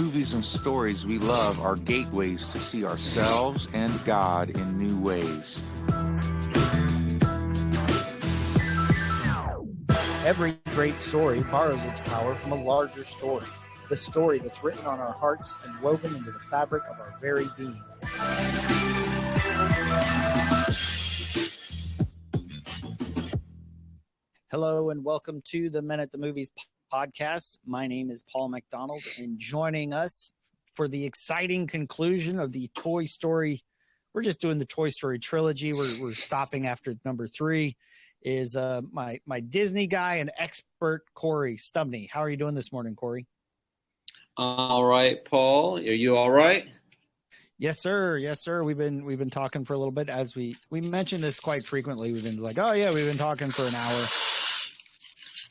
movies and stories we love are gateways to see ourselves and God in new ways. Every great story borrows its power from a larger story, the story that's written on our hearts and woven into the fabric of our very being. Hello and welcome to the Men at the Movies podcast. My name is Paul McDonald, and joining us for the exciting conclusion of the Toy Story, we're just doing the Toy Story trilogy. We're stopping after number 3. Is my Disney guy and expert, Corey Stubney. How are you doing this morning, Corey? All right, Paul. Are you all right? Yes, sir. Yes, sir. We've been talking for a little bit, as we mentioned this quite frequently. We've been like, oh yeah, we've been talking for an hour.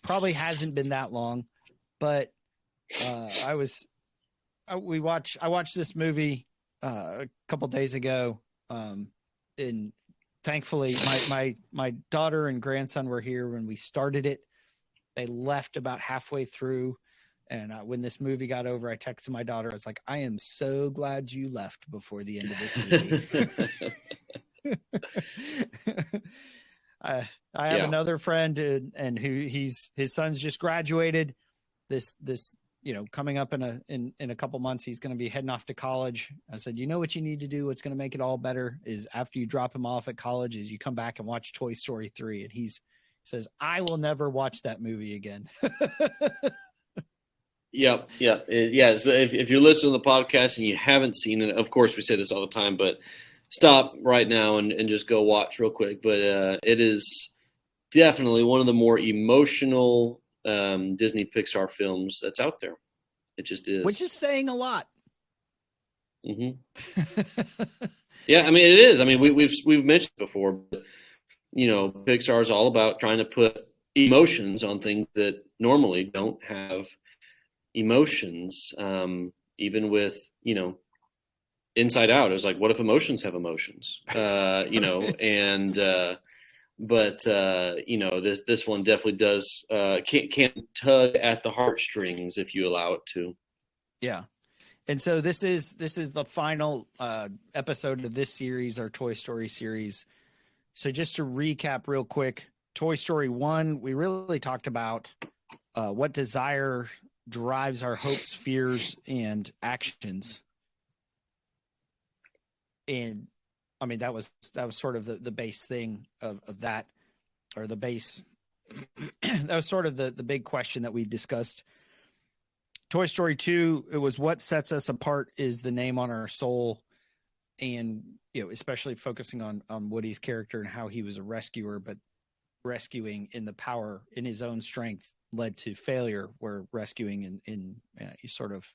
Probably hasn't been that long, but I watched this movie a couple days ago, and thankfully my daughter and grandson were here when we started it. They left about halfway through, and when this movie got over, I texted my daughter. I was like, I am so glad you left before the end of this movie. I have another friend, and his son's just graduated. This coming up in a couple months, he's going to be heading off to college. I said, you know what you need to do? What's going to make it all better is after you drop him off at college, is you come back and watch Toy Story 3. And he says, I will never watch that movie again. Yep. So if you're listening to the podcast and you haven't seen it, of course we say this all the time, but stop right now and just go watch real quick. But it is definitely one of the more emotional Disney Pixar films that's out there. It just is. Which is saying a lot. Mm-hmm. Yeah, I mean, it is. I mean, we've mentioned before, but, Pixar is all about trying to put emotions on things that normally don't have emotions. Even with, Inside Out is like, what if emotions have emotions? But this one definitely does can tug at the heartstrings if you allow it to. Yeah. And so this is the final episode of this series, our Toy Story series. So just to recap real quick, Toy Story 1, we really talked about what desire drives our hopes, fears, and actions. And I mean, that was sort of the base thing of that, or the base. That was sort of the big question that we discussed. Toy Story 2, it was what sets us apart is the name on our soul. And, especially focusing on Woody's character and how he was a rescuer, but rescuing in the power in his own strength led to failure, where rescuing in sort of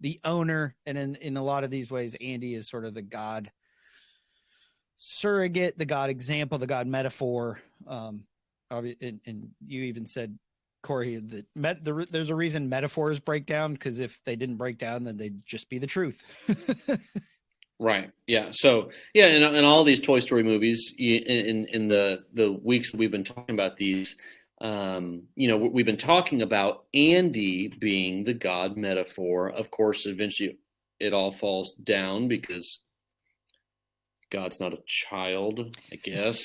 the owner. And in a lot of these ways, Andy is sort of the God surrogate, the God example, the God metaphor. And you even said, Corey, that there's a reason metaphors break down, because if they didn't break down, then they'd just be the truth. Right. Yeah. So, in all these Toy Story movies, in the weeks that we've been talking about these, we've been talking about Andy being the God metaphor. Of course, eventually it all falls down because God's not a child, I guess.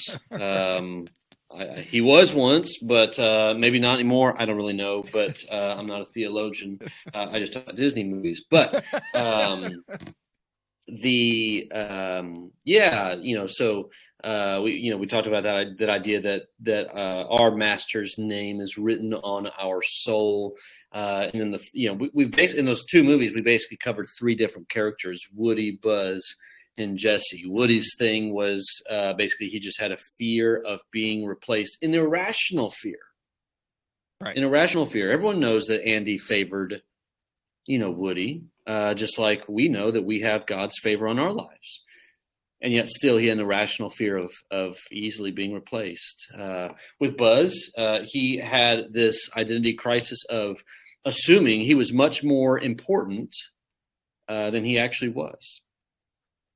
He was once, but maybe not anymore. I don't really know, but I'm not a theologian. I just talk about Disney movies. But we talked about that idea that our master's name is written on our soul, and then we've basically, in those two movies, we basically covered 3 different characters: Woody, Buzz, and Jesse. Woody's thing was basically he just had a fear of being replaced, an irrational fear. Right. An irrational fear. Everyone knows that Andy favored, Woody, just like we know that we have God's favor on our lives. And yet still he had an irrational fear of easily being replaced. With Buzz, he had this identity crisis of assuming he was much more important than he actually was.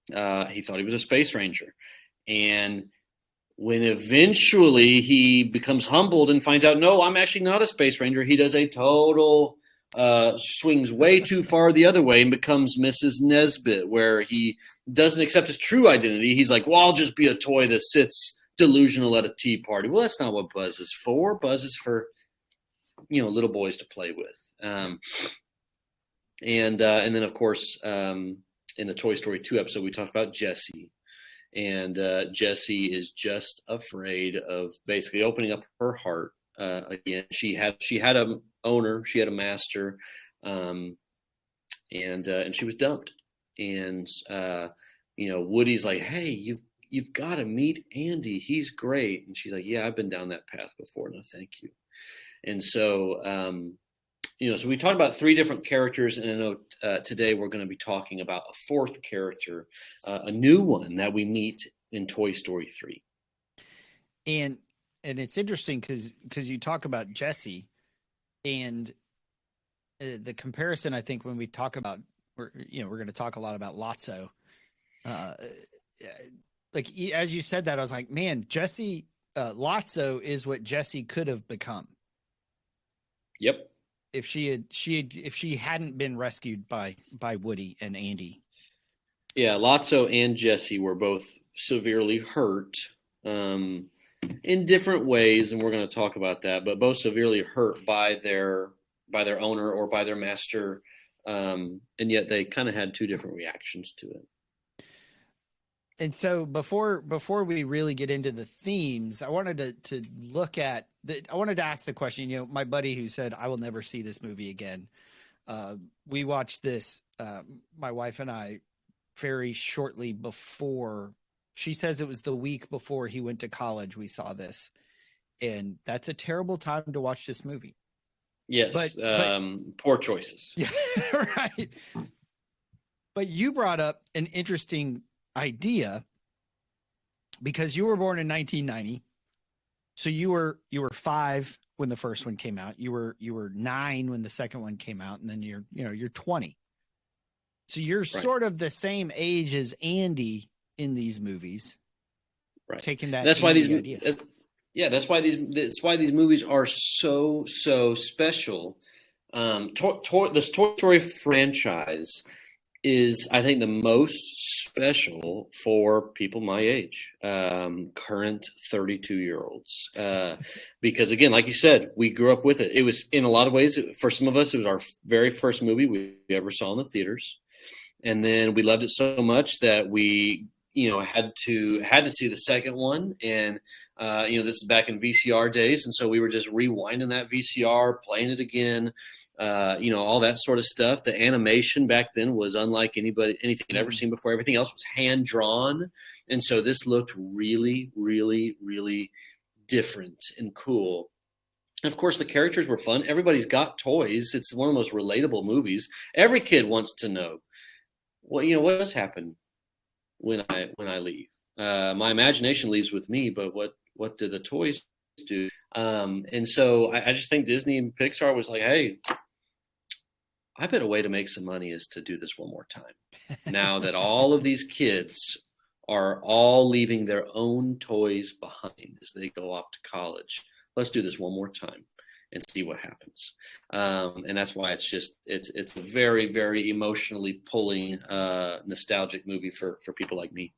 He thought he was a space ranger. And when eventually he becomes humbled and finds out, no, I'm actually not a space ranger, he does a total swings way too far the other way and becomes Mrs. Nesbit, where he doesn't accept his true identity. He's like, well, I'll just be a toy that sits delusional at a tea party. Well, that's not what Buzz is for. Buzz is for, little boys to play with. And then, of course, in the Toy Story 2 episode, we talked about Jessie. And Jessie is just afraid of basically opening up her heart again. She had a owner, she had a master, and she was dumped. And Woody's like, hey, you've got to meet Andy. He's great. And she's like, yeah, I've been down that path before. No, thank you. And so, so we talked about three different characters, and I know today we're going to be talking about a fourth character, a new one that we meet in Toy Story 3. And it's interesting because you talk about Jessie, and the comparison, I think, when we talk about, we're going to talk a lot about Lotso. Like, as you said that, I was like, man, Jessie, Lotso is what Jessie could have become. Yep. If she hadn't been rescued by Woody and Andy. Yeah, Lotso and Jessie were both severely hurt in different ways, and we're going to talk about that. But both severely hurt by their owner or by their master, and yet they kind of had two different reactions to it. And so before we really get into the themes, I wanted to look at I wanted to ask the question, my buddy who said, I will never see this movie again. We watched this, my wife and I, very shortly before. She says it was the week before he went to college. We saw this, and that's a terrible time to watch this movie. Yes. But poor choices. Yeah. Right. But you brought up an interesting idea, because you were born in 1990, so you were 5 when the first one came out. You were 9 when the second one came out, and then you're 20. So you're right. Sort of the same age as Andy in these movies. Right. Taking that. That's why these. Idea. Yeah, that's why these movies are so special. This Toy Story franchise is, I think, the most special for people my age, current 32-year-olds. Because, again, like you said, we grew up with it. It was, in a lot of ways, for some of us, it was our very first movie we ever saw in the theaters. And then we loved it so much that we, had to see the second one. And, this is back in VCR days. And so we were just rewinding that VCR, playing it again. All that sort of stuff. The animation back then was unlike anything I'd ever seen before. Everything else was hand drawn. And so this looked really, really, really different and cool. And of course, the characters were fun. Everybody's got toys. It's one of the most relatable movies. Every kid wants to know, well, what does happen when I leave? My imagination leaves with me, but what do the toys do? And so I just think Disney and Pixar was like, hey, I bet a way to make some money is to do this one more time. Now that all of these kids are all leaving their own toys behind as they go off to college, let's do this one more time and see what happens. And that's why it's a very, very emotionally pulling, nostalgic movie for people like me.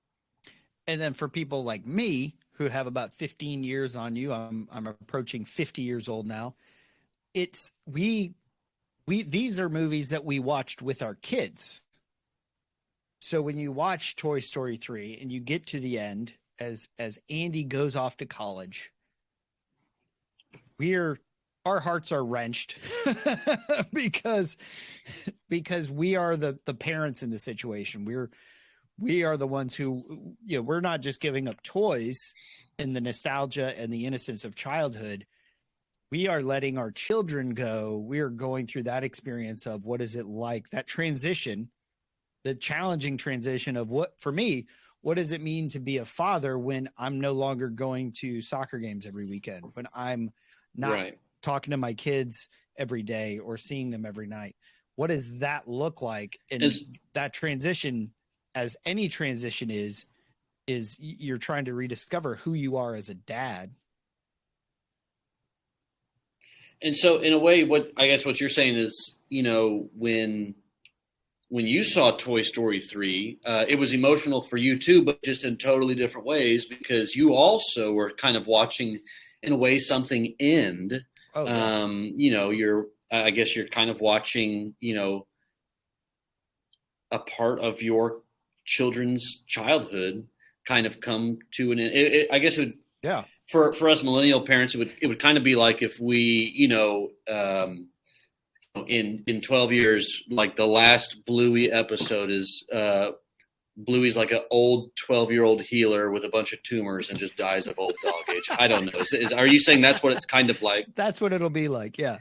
And then for people like me, who have about 15 years on you, I'm approaching 50 years old now. These are movies that we watched with our kids. So when you watch Toy Story 3 and you get to the end, as Andy goes off to college, our hearts are wrenched because we are the parents in the situation. We are the ones who, we're not just giving up toys and the nostalgia and the innocence of childhood. We are letting our children go. We are going through that experience of what is it like, that transition, the challenging transition of what does it mean to be a father when I'm no longer going to soccer games every weekend, when I'm not talking to my kids every day or seeing them every night? What does that look like? And that transition, as any transition is you're trying to rediscover who you are as a dad. And so, in a way, what I guess what you're saying is, when you saw Toy Story 3, it was emotional for you too, but just in totally different ways because you also were kind of watching, in a way, something end. Oh, yeah. I guess you're kind of watching, a part of your children's childhood kind of come to an end. I guess it would, Yeah. for us millennial parents, it would kind of be like if we, in 12 years, like the last Bluey episode is Bluey's like an old 12-year-old healer with a bunch of tumors and just dies of old dog age. I don't know. Are you saying that's what it's kind of like? That's what it'll be like. Yeah.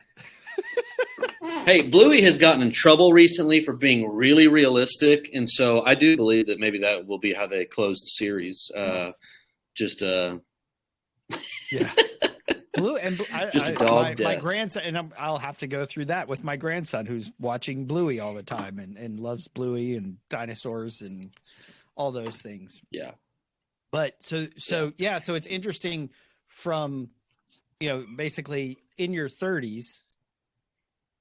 Hey, Bluey has gotten in trouble recently for being really realistic. And so I do believe that maybe that will be how they close the series. Yeah. Blue and just a dog my death. grandson, and I'll have to go through that with my grandson who's watching Bluey all the time and loves Bluey and dinosaurs and all those things. Yeah. But so it's interesting from, basically in your 30s,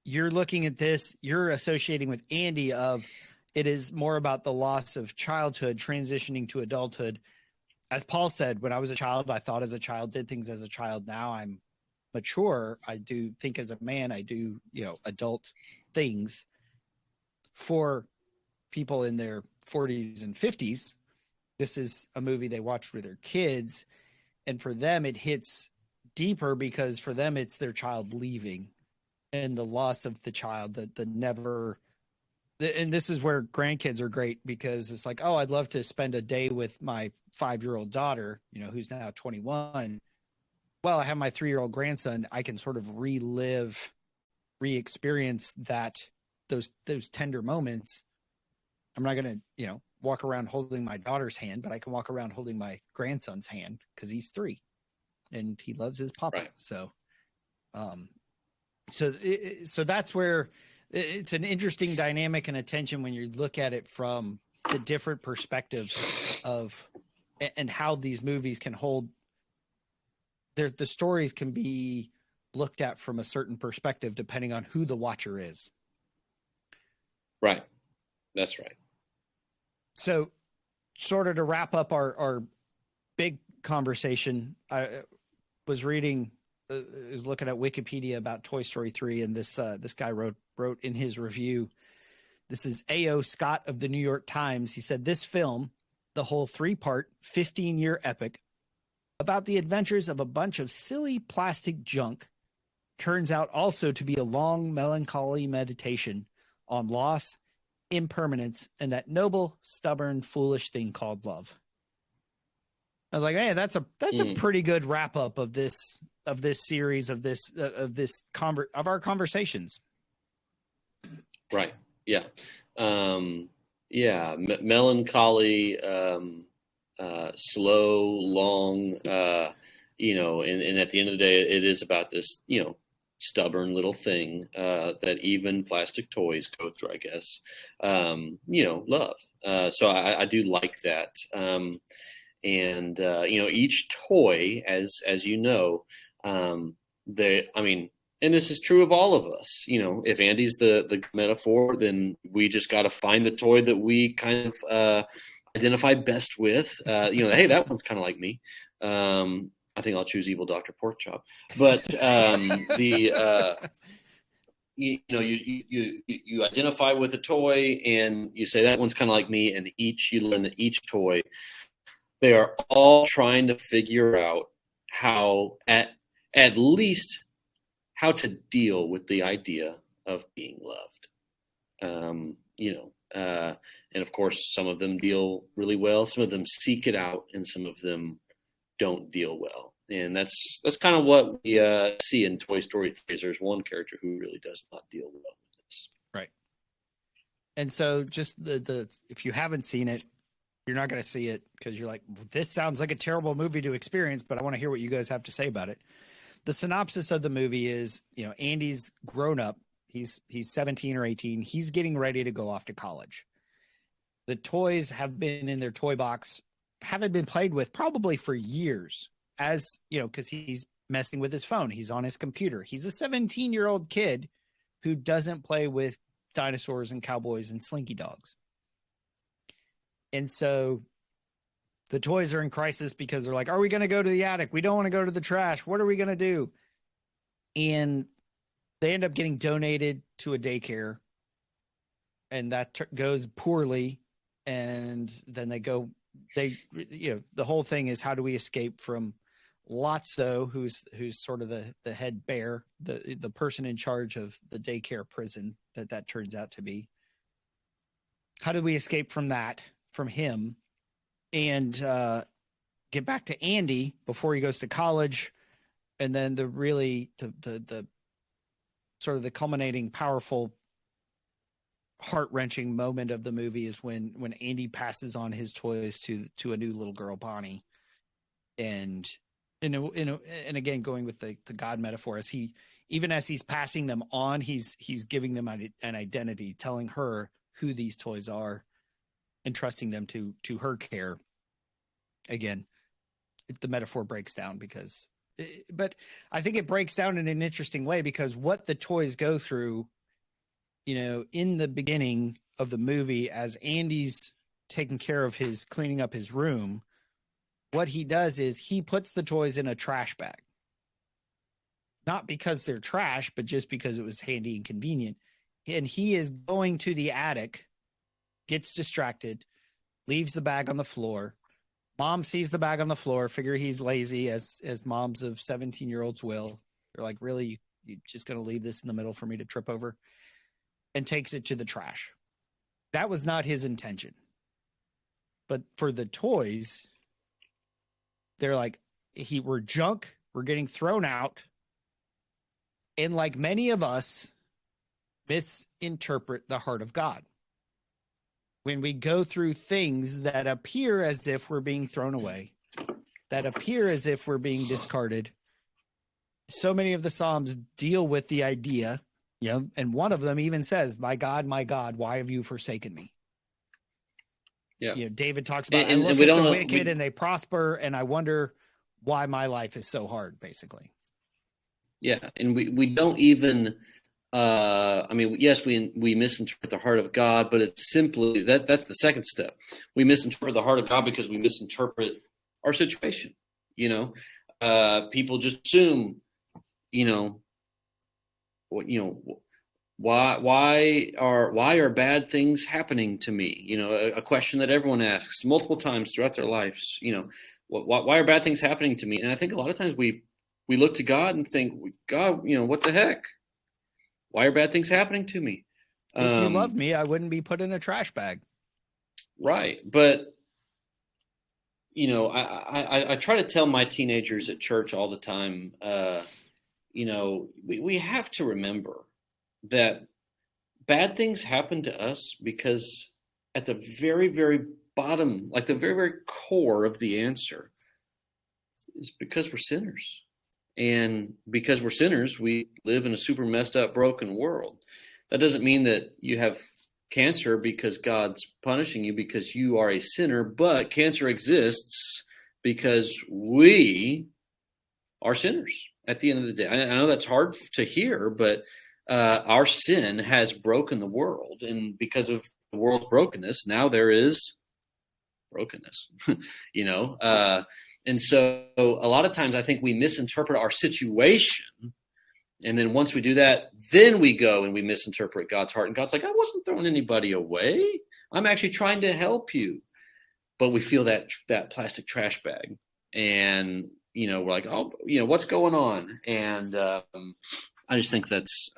you're looking at this, you're associating with Andy of it is more about the loss of childhood transitioning to adulthood. As Paul said, when I was a child, I thought as a child, did things as a child. Now I'm mature. I do think as a man, I do, adult things. For people in their 40s and 50s, this is a movie they watched with their kids. And for them, it hits deeper because for them, it's their child leaving and the loss of the child, and this is where grandkids are great because it's like, oh, I'd love to spend a day with my 5-year-old daughter, who's now 21. Well, I have my 3-year-old grandson. I can sort of re-experience those tender moments. I'm not going to, walk around holding my daughter's hand, but I can walk around holding my grandson's hand because he's 3 and he loves his papa. Right. So that's where it's an interesting dynamic and attention when you look at it from the different perspectives of and how these movies can hold the stories can be looked at from a certain perspective depending on who the watcher is. Right. That's right. So sort of to wrap up our big conversation, I was reading is looking at Wikipedia about Toy Story 3, and this guy wrote in his review, this is A.O. Scott of the New York Times. He said, this film, the whole 3-part, 15-year epic about the adventures of a bunch of silly plastic junk, turns out also to be a long, melancholy meditation on loss, impermanence, and that noble, stubborn, foolish thing called love. I was like, hey, that's a pretty good wrap up of this series of our conversations. Right. Yeah. Melancholy, slow, long, and at the end of the day, it is about this, stubborn little thing that even plastic toys go through, I guess. Love. So I do like that. Each toy, as you know, and this is true of all of us. If Andy's the metaphor, then we just got to find the toy that we kind of identify best with. Hey, that one's kind of like me. I think I'll choose Evil Dr. Porkchop. But you identify with a toy and you say that one's kind of like me, and you learn that each toy, they are all trying to figure out how at least how to deal with the idea of being loved. And of course, some of them deal really well. Some of them seek it out, and some of them don't deal well. And that's kind of what we see in Toy Story 3. There's one character who really does not deal well with this. Right. And so just the if you haven't seen it, you're not going to see it because you're like, this sounds like a terrible movie to experience, but I want to hear what you guys have to say about it. The synopsis of the movie is, Andy's grown up. He's 17 or 18. He's getting ready to go off to college. The toys have been in their toy box, haven't been played with probably for years, as because he's messing with his phone. He's on his computer. He's a 17-year-old kid who doesn't play with dinosaurs and cowboys and slinky dogs. And so the toys are in crisis because they're like, are we going to go to the attic? We don't want to go to the trash. What are we going to do? And they end up getting donated to a daycare, and that goes poorly. And then the whole thing is, how do we escape from Lotso, who's sort of the head bear, the person in charge of the daycare prison that turns out to be. How do we escape from him, and get back to Andy before he goes to college? And then the sort of the culminating, powerful, heart-wrenching moment of the movie is when Andy passes on his toys to a new little girl, Bonnie. And again, going with the God metaphor, as he's passing them on, he's giving them an identity, telling her who these toys are, entrusting them to her care. Again, the metaphor breaks down but I think it breaks down in an interesting way, because what the toys go through, in the beginning of the movie, as Andy's taking care of cleaning up his room, what he does is he puts the toys in a trash bag. Not because they're trash, but just because it was handy and convenient. And he is going to the attic, gets distracted, leaves the bag on the floor. Mom sees the bag on the floor, figure he's lazy, as moms of 17-year-olds will. They're like, really? You just going to leave this in the middle for me to trip over? And takes it to the trash. That was not his intention. But for the toys, they're like, we're junk, we're getting thrown out. And like many of us, misinterpret the heart of God. When we go through things that appear as if we're being thrown away, that appear as if we're being discarded, so many of the Psalms deal with the idea, and one of them even says, my God, why have you forsaken me? Yeah. David talks about, I look at the wicked and they prosper, and I wonder why my life is so hard, basically. Yeah, and we don't even, yes, we misinterpret the heart of God, but it's simply, that's the second step. We misinterpret the heart of God because we misinterpret our situation. People just assume, why are bad things happening to me? A question that everyone asks multiple times throughout their lives. Why are bad things happening to me? And I think a lot of times we look to God and think, God, what the heck? Why are bad things happening to me? If you loved me, I wouldn't be put in a trash bag. Right. But, I try to tell my teenagers at church all the time, we have to remember that bad things happen to us because at the very, very bottom, like the very, very core of the answer, is because we're sinners. And because we're sinners, we live in a super messed up, broken world. That doesn't mean that you have cancer because God's punishing you because you are a sinner, but cancer exists because we are sinners at the end of the day. I know that's hard to hear, but our sin has broken the world. And because of the world's brokenness, now there is brokenness, and so a lot of times I think we misinterpret our situation. And then once we do that, then we go and we misinterpret God's heart. And God's like, I wasn't throwing anybody away. I'm actually trying to help you. But we feel that plastic trash bag. And, we're like, oh, what's going on? And I just think that's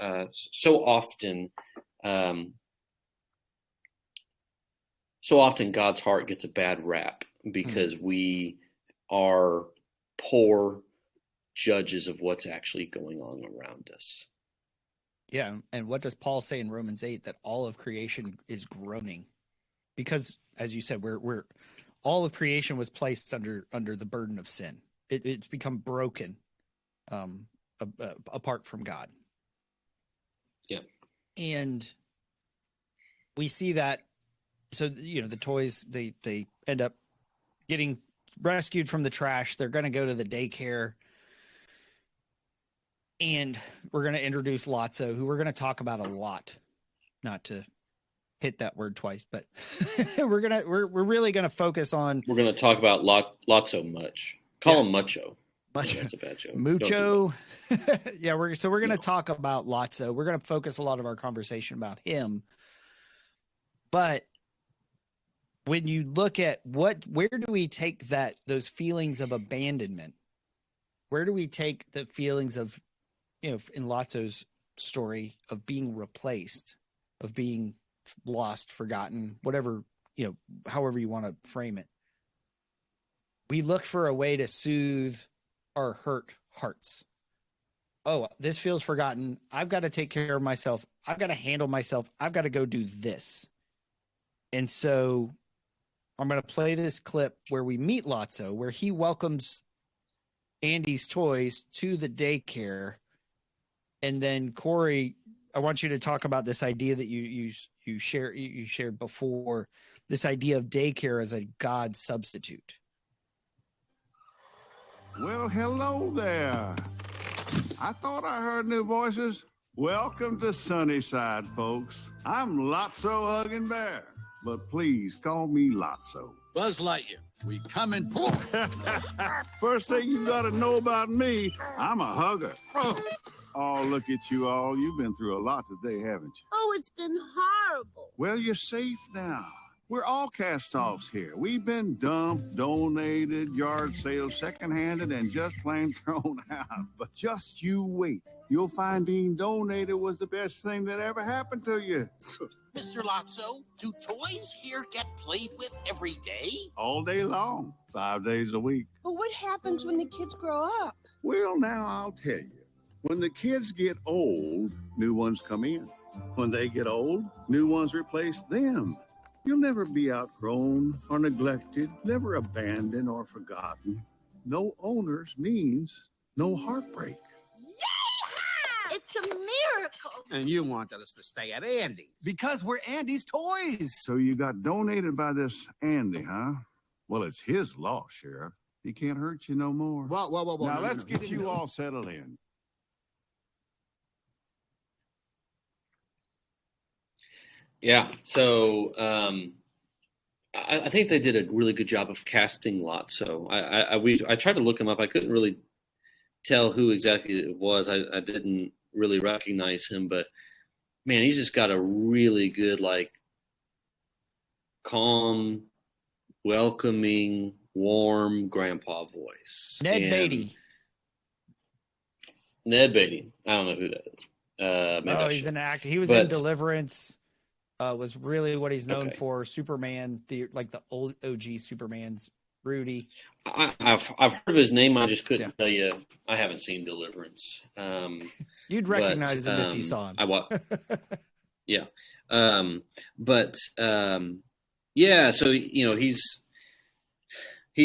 so often God's heart gets a bad rap because we are poor judges of what's actually going on around us. Yeah, and what does Paul say in Romans 8? That all of creation is groaning, because, as you said, we're all of creation was placed under the burden of sin. It's become broken, apart from God. Yeah, and we see that. So the toys they end up getting rescued from the trash. They're going to go to the daycare. And we're going to introduce Lotso, who we're going to talk about a lot. Not to hit that word twice, but we're really going to focus on. We're going to talk about Lotso much. Call him Mucho. Mucho. That's a bad joke. Mucho. Yeah, we're going to talk about Lotso. We're going to focus a lot of our conversation about him. But when you look at where do we take those feelings of abandonment? Where do we take the feelings of, in Lotso's story, of being replaced, of being lost, forgotten, whatever, however you want to frame it? We look for a way to soothe our hurt hearts. Oh, this feels forgotten. I've got to take care of myself. I've got to handle myself. I've got to go do this. And so I'm going to play this clip where we meet Lotso, where he welcomes Andy's toys to the daycare. And then Corey, I want you to talk about this idea that you shared before, this idea of daycare as a God substitute. Well, hello there. I thought I heard new voices. Welcome to Sunnyside, folks. I'm Lotso Huggin' Bear, but please call me Lotso. Buzz Lightyear, we coming. First thing you gotta know about me, I'm a hugger. Oh, look at you all. You've been through a lot today, haven't you? Oh, it's been horrible. Well, you're safe now. We're all cast-offs here. We've been dumped, donated, yard sales, second-handed, and just plain thrown out. But just you wait. You'll find being donated was the best thing that ever happened to you. Mr. Lotso, do toys here get played with every day? All day long, 5 days a week. But what happens when the kids grow up? Well, now I'll tell you. When the kids get old, new ones come in. When they get old, new ones replace them. You'll never be outgrown or neglected, never abandoned or forgotten. No owners means no heartbreak. Yay! It's a miracle. And you wanted us to stay at Andy's. Because we're Andy's toys. So you got donated by this Andy, huh? Well, it's his loss, Sheriff. He can't hurt you no more. Whoa. Now let's get you all settled in. Yeah. So I think they did a really good job of casting Lotso. I tried to look him up. I couldn't really tell who exactly it was. I didn't really recognize him, but man, he's just got a really good, like, calm, welcoming, warm grandpa voice. Ned Beatty. Ned Beatty. I don't know who that is. Maybe He's an actor. He was in Deliverance. Was really what he's known for. Superman, the old OG Superman's Rudy. I've heard of his name. I just couldn't tell you. I haven't seen Deliverance. You'd recognize him if you saw him. Yeah. Yeah. So he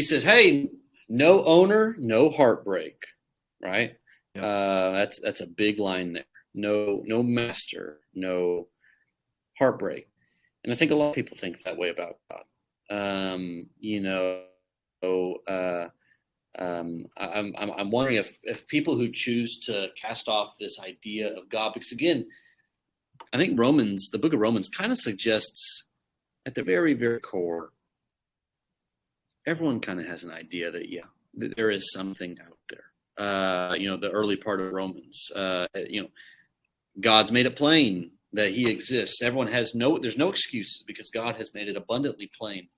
says, "Hey, no owner, no heartbreak." Right. Yep. That's a big line there. No master, no heartbreak. And I think a lot of people think that way about God. I'm wondering if people who choose to cast off this idea of God, because again, I think the book of Romans kind of suggests at the very, very core, everyone kind of has an idea that there is something out there. The early part of Romans, God's made it plain that he exists. Everyone there's no excuses because God has made it abundantly plain.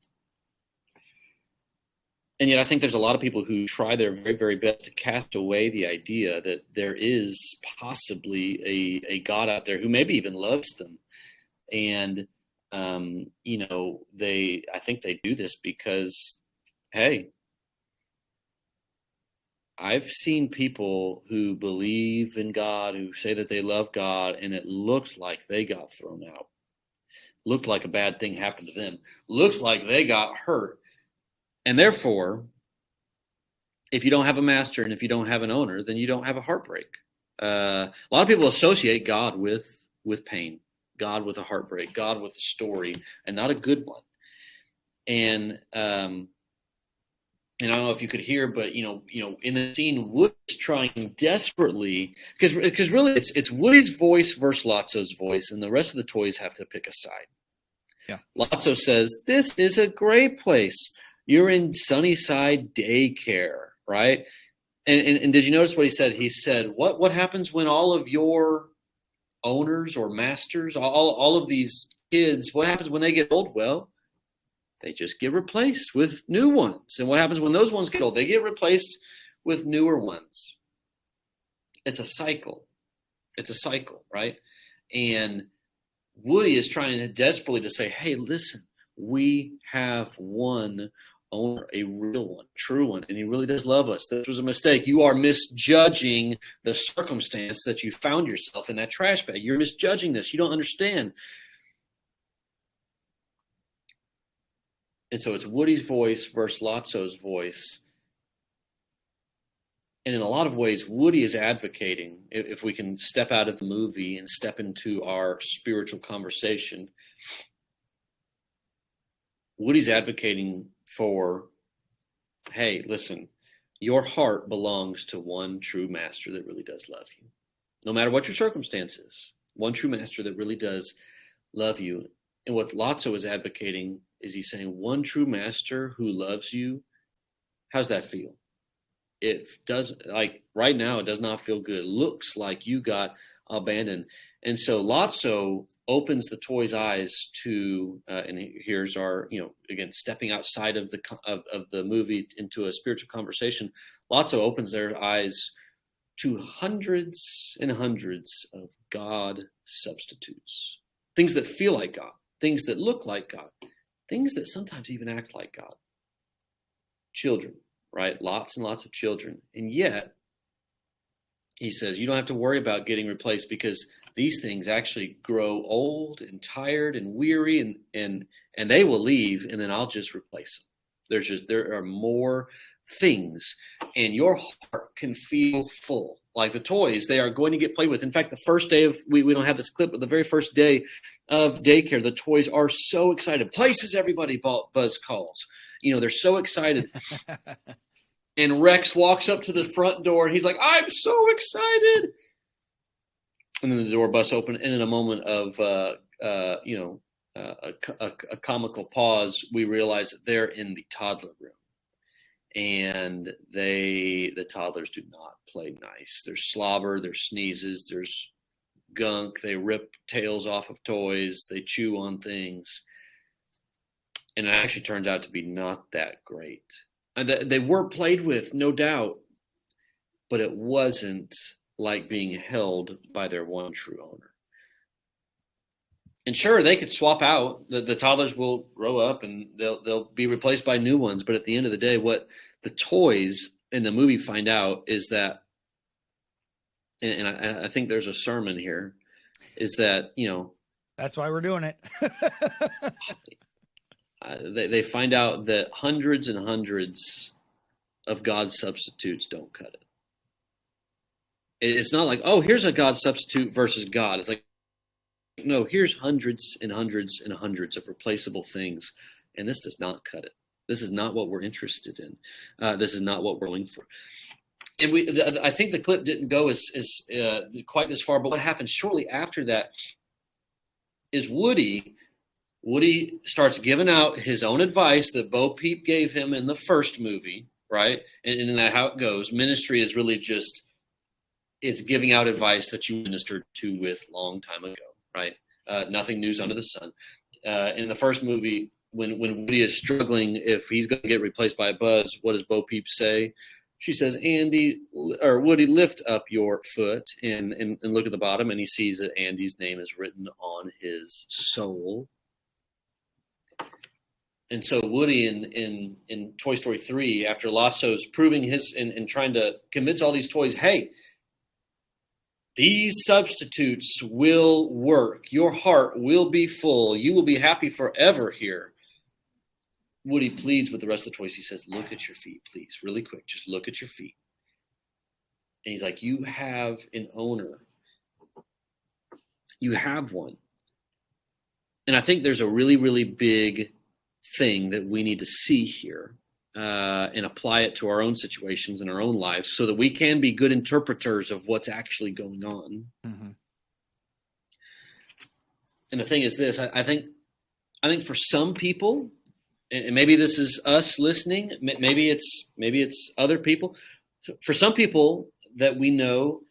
And yet I think there's a lot of people who try their very, very best to cast away the idea that there is possibly a God out there who maybe even loves them. And, I think they do this because, hey, I've seen people who believe in God, who say that they love God, and it looked like they got thrown out. Looked like a bad thing happened to them. Looked like they got hurt. And therefore, if you don't have a master and if you don't have an owner, then you don't have a heartbreak. A lot of people associate God with pain, God with a heartbreak, God with a story, and not a good one. And and I don't know if you could hear, but in the scene, Woody's trying desperately because really it's Woody's voice versus Lotso's voice, and the rest of the toys have to pick a side. Yeah. Lotso says, "This is a great place. You're in Sunnyside Daycare, right?" And did you notice what he said? He said, "What happens when all of your owners or masters, all of these kids, what happens when they get old?" Well, they just get replaced with new ones. And what happens when those ones get old? They get replaced with newer ones. It's a cycle. It's a cycle, right? And Woody is trying desperately to say, hey, listen, we have one owner, a real one, true one, and he really does love us. This was a mistake. You are misjudging the circumstance that you found yourself in that trash bag. You're misjudging this. You don't understand. And so it's Woody's voice versus Lotso's voice. And in a lot of ways, Woody is advocating, if we can step out of the movie and step into our spiritual conversation, Woody's advocating for, hey, listen, your heart belongs to one true master that really does love you. No matter what your circumstances, one true master that really does love you. And what Lotso is advocating is he's saying one true master who loves you. How's that feel? It does, like right now, it does not feel good. It looks like you got abandoned. And so Lotso opens the toy's eyes to, and here's our, again, stepping outside of the movie into a spiritual conversation. Lotso opens their eyes to hundreds and hundreds of God substitutes, things that feel like God, things that look like God, things that sometimes even act like God. Children, right? Lots and lots of children. And yet, he says, you don't have to worry about getting replaced because these things actually grow old and tired and weary and they will leave and then I'll just replace them. There are more things and your heart can feel full. Like the toys, they are going to get played with. In fact, the first day of, we don't have this clip, but the very first day of daycare, the toys are so excited. Places everybody, Buzz calls. They're so excited. And Rex walks up to the front door and he's like, I'm so excited. And then the door busts open. And in a moment of, a comical pause, we realize that they're in the toddler room. And the toddlers do not play nice. There's slobber, there's sneezes, there's gunk. They rip tails off of toys. They chew on things. And it actually turns out to be not that great. And they were played with, no doubt, but it wasn't like being held by their one true owner. And sure, they could swap out. The toddlers will grow up and they'll be replaced by new ones. But at the end of the day, what the toys in the movie find out is that, and I think there's a sermon here, is that, that's why we're doing it. They find out that hundreds and hundreds of God substitutes don't cut it. It's not like, oh, here's a God substitute versus God. It's like, no, here's hundreds and hundreds and hundreds of replaceable things, and this does not cut it. This is not what we're interested in. This is not what we're looking for. And I think the clip didn't go as quite as far, but what happens shortly after that is Woody starts giving out his own advice that Bo Peep gave him in the first movie, right? And that how it goes. Ministry is really just, it's giving out advice that you ministered to with long time ago, right? Nothing news under the sun. In the first movie, when Woody is struggling, if he's going to get replaced by Buzz, what does Bo Peep say? She says, Woody, lift up your foot and look at the bottom, and he sees that Andy's name is written on his soul. And so Woody in Toy Story 3, after Lotso's proving his and trying to convince all these toys, hey, these substitutes will work. Your heart will be full. You will be happy forever here. Woody pleads with the rest of the toys. He says, look at your feet, please. Really quick. Just look at your feet. And he's like, you have an owner. You have one. And I think there's a really, really big thing that we need to see here and apply it to our own situations in our own lives so that we can be good interpreters of what's actually going on. Mm-hmm. And the thing is this, I think for some people, and maybe this is us listening, maybe it's other people. For some people that we know,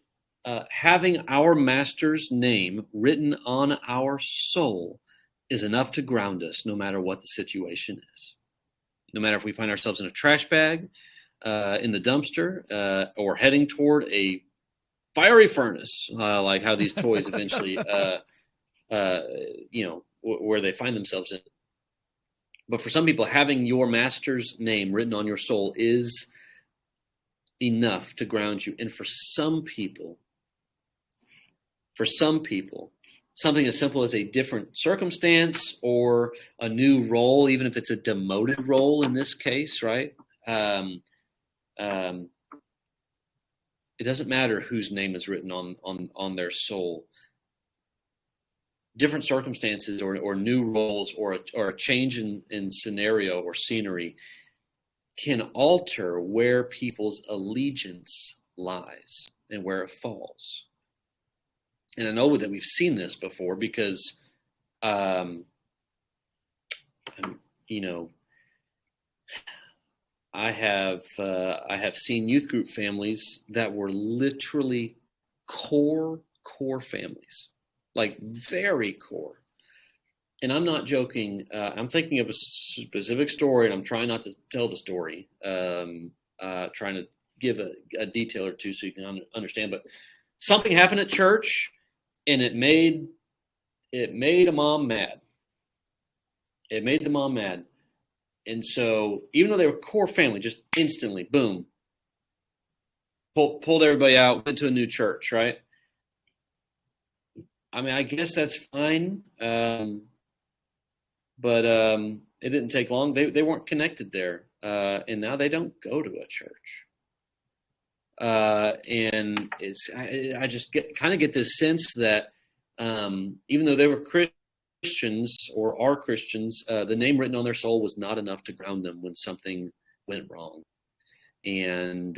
having our master's name written on our soul is enough to ground us no matter what the situation is. No matter if we find ourselves in a trash bag, in the dumpster, or heading toward a fiery furnace, like how these toys eventually, where they find themselves in. But for some people, having your master's name written on your soul is enough to ground you. And for some people, something as simple as a different circumstance or a new role, even if it's a demoted role in this case, right? It doesn't matter whose name is written on their soul. Different circumstances or new roles or a change in scenario or scenery can alter where people's allegiance lies and where it falls. And I know that we've seen this before because, I have seen youth group families that were literally core families, like very core. And I'm not joking. I'm thinking of a specific story, and I'm trying not to tell the story. Trying to give a detail or two so you can understand. But something happened at church, and it made a mom mad. It made the mom mad. And so even though they were core family, just instantly, boom, pulled everybody out, went to a new church, right? I mean, I guess that's fine. But it didn't take long. They weren't connected there. And now they don't go to a church. And I just get this sense that even though they were Christians or are Christians, the name written on their soul was not enough to ground them when something went wrong. And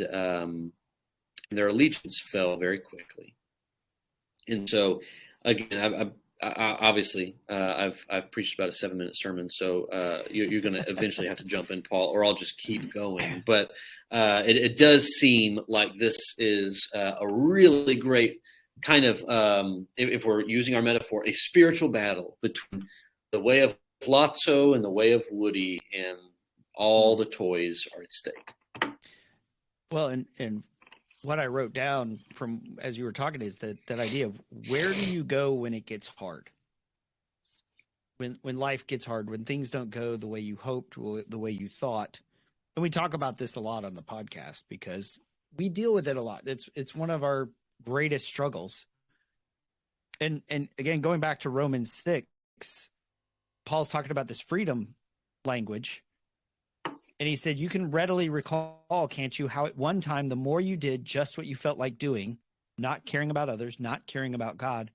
their allegiance fell very quickly. And so, again, I've preached about a 7-minute sermon, so you're going to eventually have to jump in, Paul, or I'll just keep going. But it does seem like this is a really great kind of, if we're using our metaphor, a spiritual battle between the way of Lotso and the way of Woody, and all the toys are at stake. Well, and what I wrote down from as you were talking is that idea of where do you go when it gets hard? When life gets hard, when things don't go the way you hoped, the way you thought. And we talk about this a lot on the podcast because we deal with it a lot. It's one of our greatest struggles. And again, going back to Romans 6, Paul's talking about this freedom language. And he said, you can readily recall, can't you, how at one time, the more you did just what you felt like doing, not caring about others, not caring about God,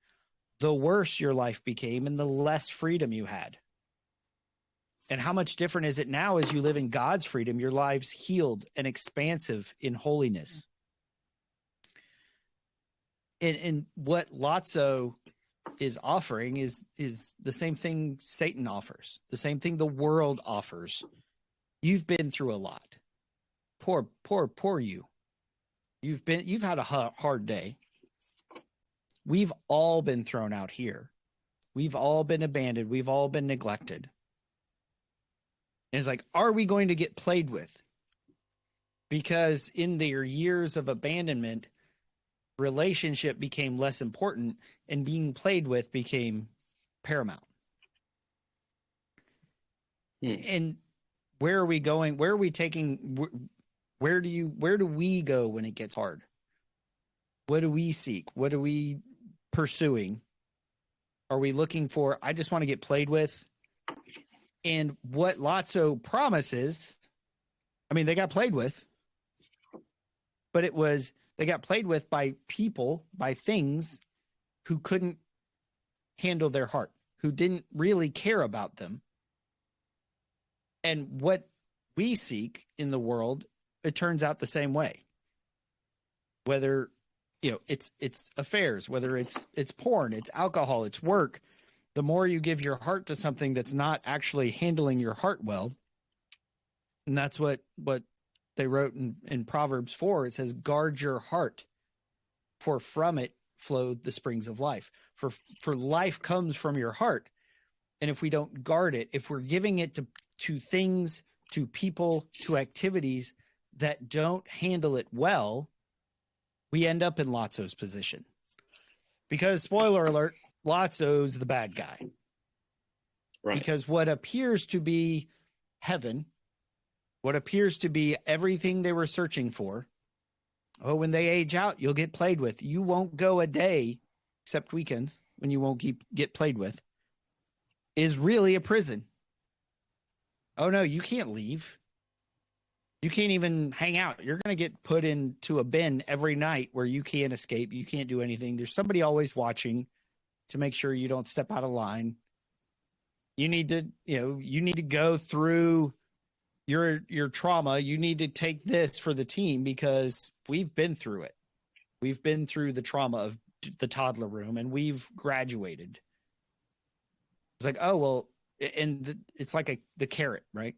the worse your life became and the less freedom you had. And how much different is it now as you live in God's freedom, your lives healed and expansive in holiness? And what Lotso is offering is the same thing Satan offers, the same thing the world offers. You've been through a lot. Poor you. You've had a hard day. We've all been thrown out here. We've all been abandoned. We've all been neglected. And it's like, are we going to get played with? Because in their years of abandonment, relationship became less important and being played with became paramount. And where are we going? Where are we taking? Where do we go when it gets hard? What do we seek? What are we pursuing? Are we looking for, I just want to get played with? And what Lotso promises, I mean, they got played with, but they got played with by people, by things who couldn't handle their heart, who didn't really care about them. And what we seek in the world, it turns out the same way. Whether, it's affairs, whether it's porn, it's alcohol, it's work. The more you give your heart to something that's not actually handling your heart well, and that's what they wrote in Proverbs 4. It says, guard your heart, for from it flow the springs of life. For life comes from your heart. And if we don't guard it, if we're giving it to things, to people, to activities that don't handle it well, we end up in Lotso's position. Because, spoiler alert, Lotso's the bad guy. Right. Because what appears to be heaven, what appears to be everything they were searching for, when they age out, you'll get played with. You won't go a day, except weekends, when you won't get played with, is really a prison. Oh, no, you can't leave. You can't even hang out. You're going to get put into a bin every night where you can't escape. You can't do anything. There's somebody always watching to make sure you don't step out of line. You need to go through your trauma. You need to take this for the team because we've been through it. We've been through the trauma of the toddler room and we've graduated. It's like, oh, well, and it's like the carrot, right?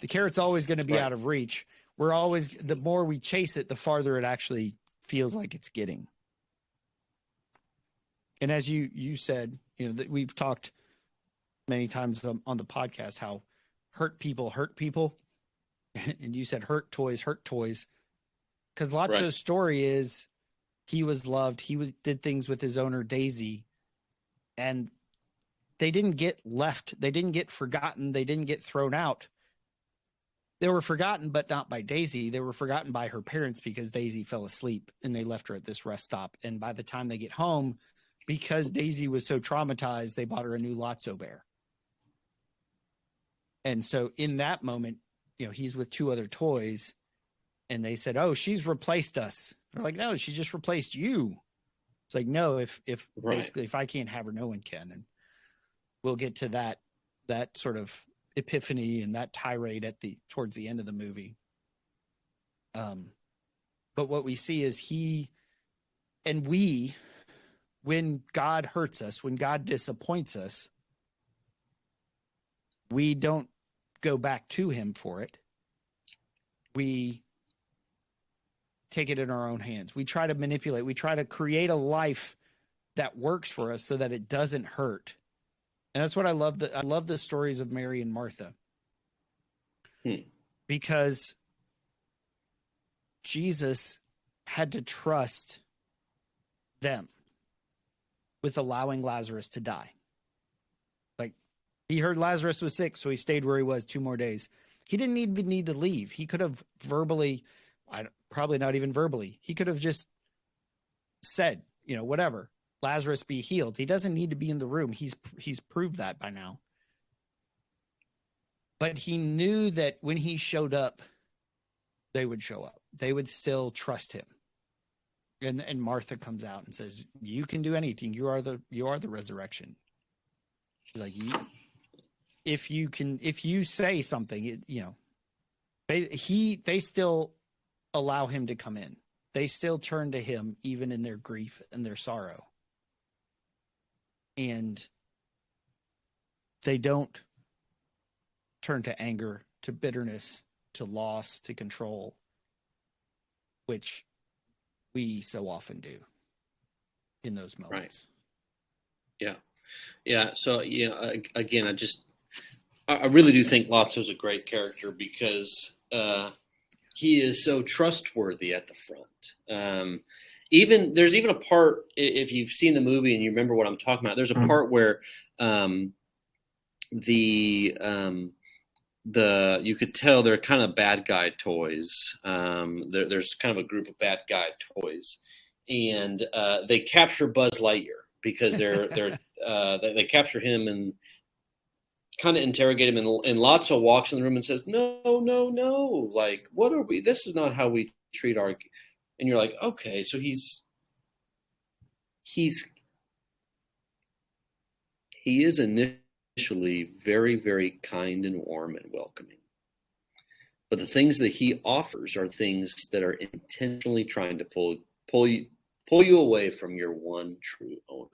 The carrot's always going to be out of reach. The more we chase it, the farther it actually feels like it's getting. And as you said, that we've talked many times on the podcast, how hurt people. And you said hurt toys. Because Lotso's story is he was loved. Did things with his owner, Daisy. And they didn't get left. They didn't get forgotten. They didn't get thrown out. They were forgotten, but not by Daisy. They were forgotten by her parents because Daisy fell asleep and they left her at this rest stop. And by the time they get home, because Daisy was so traumatized, they bought her a new Lotso bear. And so in that moment, he's with two other toys and they said, oh, she's replaced us. They're like, no, she just replaced you. It's like, no, if basically, if I can't have her, no one can. And we'll get to that sort of epiphany and that tirade towards the end of the movie. But what we see is when God hurts us, when God disappoints us, we don't go back to him for it. We take it in our own hands. We try to manipulate. We try to create a life that works for us so that it doesn't hurt. And that's what I love. I love the stories of Mary and Martha. Because Jesus had to trust them with allowing Lazarus to die. Like, he heard Lazarus was sick, so he stayed where he was 2 more days. He didn't even need to leave. He could have probably not even verbally. He could have just said, whatever, Lazarus be healed. He doesn't need to be in the room. He's proved that by now. But he knew that when he showed up, they would show up. They would still trust him. And Martha comes out and says, you can do anything. You are the resurrection. He's like, if you say something, they still allow him to come in. They still turn to him even in their grief and their sorrow. And they don't turn to anger, to bitterness, to loss, to control, which we so often do in those moments. Right. Yeah. So, again, I really do think Lotso's a great character because he is so trustworthy at the front. There's even a part, if you've seen the movie and you remember what I'm talking about, there's a part where you could tell they're kind of bad guy toys. There's kind of a group of bad guy toys, and they capture Buzz Lightyear because they capture him and kind of interrogate him. And Lotso walks in the room and says, "No, like, what are we? This is not how we treat our." And you're like, okay, so he is initially very, very kind and warm and welcoming. But the things that he offers are things that are intentionally trying to pull you away from your one true owner.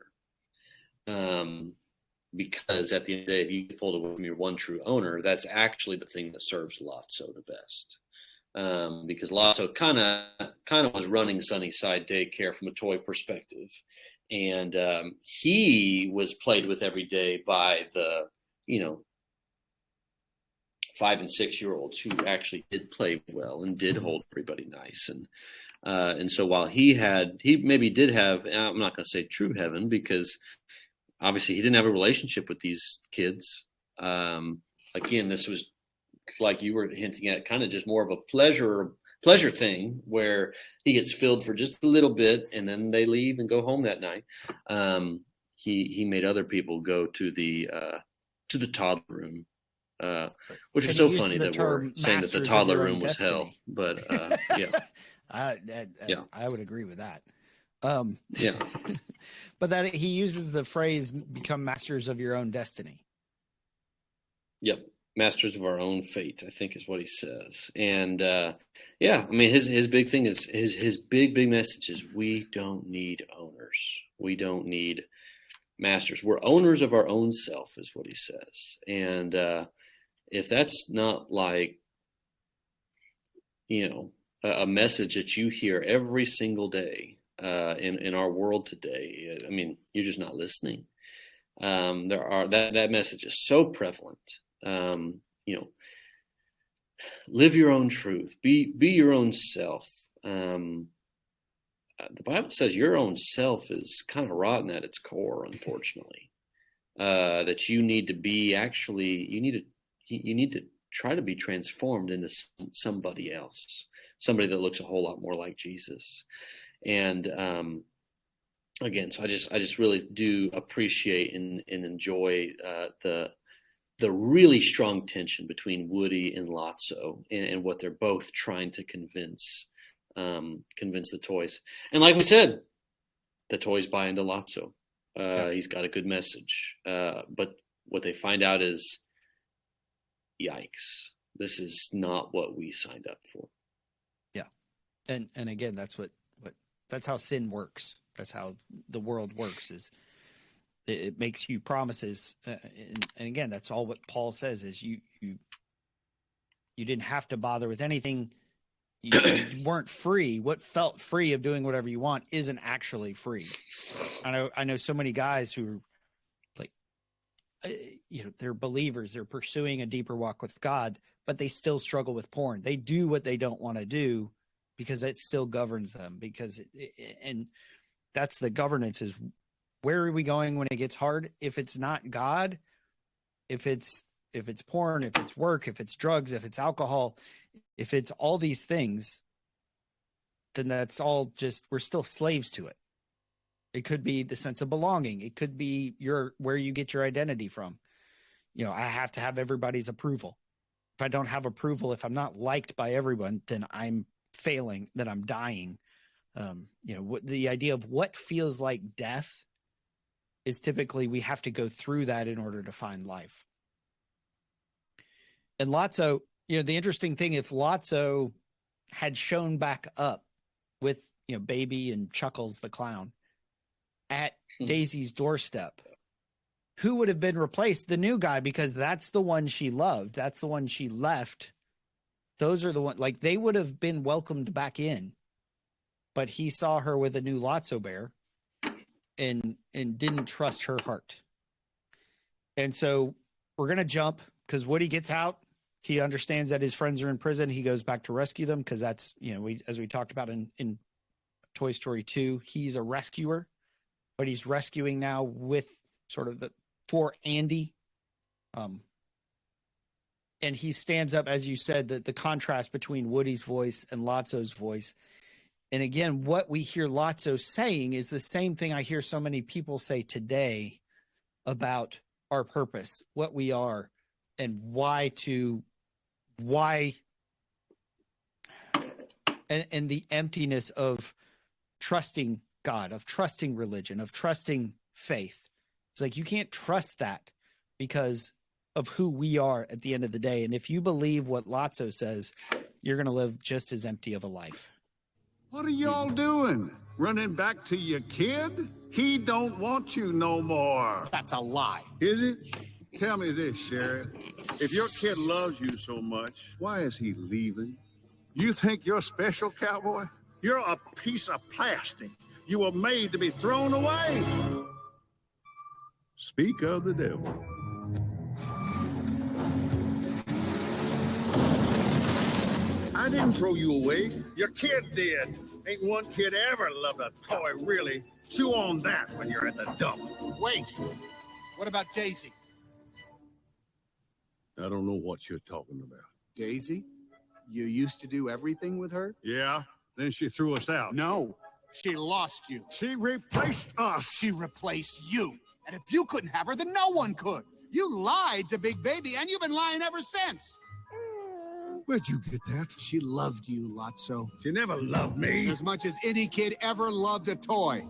Because at the end of the day, if you get pulled away from your one true owner, that's actually the thing that serves Lotso the best. Because Lotso kind of was running Sunnyside Daycare from a toy perspective, and he was played with every day by the 5 and 6 year olds who actually did play well and did hold everybody nice, and so while he maybe did have, I'm not going to say true heaven, because obviously he didn't have a relationship with these kids. Again, this was, like you were hinting at, kind of just more of a pleasure thing where he gets filled for just a little bit and then they leave and go home that night. He made other people go to the toddler room, which is so funny that we're saying that the toddler room was hell. But yeah, I would agree with that. Yeah. But that he uses the phrase "become masters of your own destiny." Yep. Masters of our own fate, I think is what he says. And yeah, I mean, his big thing is his big message is we don't need owners. We don't need masters. We're owners of our own self, is what he says. And if that's not like, a message that you hear every single day in our world today, I mean, you're just not listening. That message is so prevalent. Live your own truth, be your own self. The Bible says your own self is kind of rotten at its core, unfortunately. That you need to be you need to try to be transformed into somebody else, somebody that looks a whole lot more like Jesus. And again, so I just really do appreciate and enjoy the really strong tension between Woody and Lotso and what they're both trying to convince the toys. And like we said, the toys buy into Lotso. He's got a good message. But what they find out is, yikes, this is not what we signed up for. Yeah. And again, that's how sin works. That's how the world works, is it makes you promises, and again, that's all what Paul says is you didn't have to bother with anything. You weren't free. What felt free of doing whatever you want isn't actually free. I know so many guys who are like, they're believers. They're pursuing a deeper walk with God, but they still struggle with porn. They do what they don't want to do because it still governs them. And that's the governance, is where are we going when it gets hard? If it's not God, if it's porn, if it's work, if it's drugs, if it's alcohol, if it's all these things, then that's all just, we're still slaves to it. It could be the sense of belonging. It could be where you get your identity from. I have to have everybody's approval. If I don't have approval, if I'm not liked by everyone, then I'm failing, then I'm dying. The idea of what feels like death is typically we have to go through that in order to find life. And Lotso, the interesting thing, if Lotso had shown back up with, Baby and Chuckles the clown at Daisy's doorstep, who would have been replaced? The new guy, because that's the one she loved. That's the one she left. Those are the ones, like, they would have been welcomed back in, but he saw her with a new Lotso bear and didn't trust her heart. And so we're going to jump, because Woody gets out. He understands that his friends are in prison. He goes back to rescue them, because that's, as we talked about in Toy Story 2, he's a rescuer, but he's rescuing now with sort of for Andy. And he stands up, as you said, the contrast between Woody's voice and Lotso's voice. And again, what we hear Lotso saying is the same thing I hear so many people say today about our purpose, what we are, and why and the emptiness of trusting God, of trusting religion, of trusting faith. It's like, you can't trust that because of who we are at the end of the day. And if you believe what Lotso says, you're going to live just as empty of a life. What are y'all doing? Running back to your kid? He don't want you no more. That's a lie. Is it? Tell me this, Sheriff. If your kid loves you so much, why is he leaving? You think you're special, cowboy? You're a piece of plastic. You were made to be thrown away. Speak of the devil. I didn't throw you away. Your kid did. Ain't one kid ever loved a toy, really. Chew on that when you're in the dump. Wait. What about Daisy? I don't know what you're talking about. Daisy? You used to do everything with her? Yeah, then she threw us out. No. She lost you. She replaced us. She replaced you. And if you couldn't have her, then no one could. You lied to Big Baby, and you've been lying ever since. Where'd you get that? She loved you, Lotso. She never loved me. As much as any kid ever loved a toy.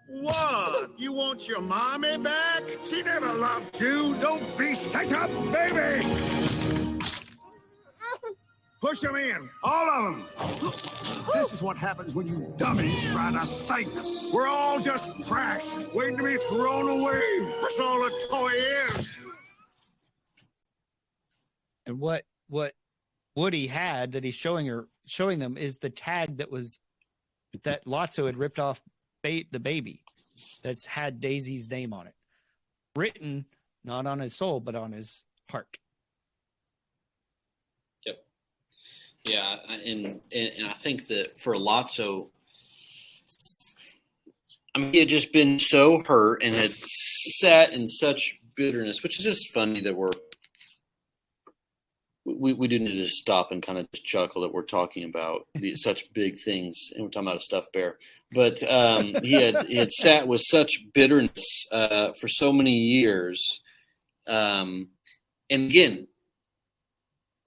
What? You want your mommy back? She never loved you. Don't be such a baby. Push them in, all of them. This is what happens when you dummies try to think. We're all just trash, waiting to be thrown away. That's all a toy is. And what Woody had that he's showing them is the tag that Lotso had ripped off the baby that's had Daisy's name on it, written not on his soul but on his heart. Yep. Yeah, and I think that for Lotso, I mean, he had just been so hurt and had sat in such bitterness, which is just funny that we do need to stop and kind of just chuckle that we're talking about such big things, and we're talking about a stuffed bear. But he had sat with such bitterness for so many years. And again,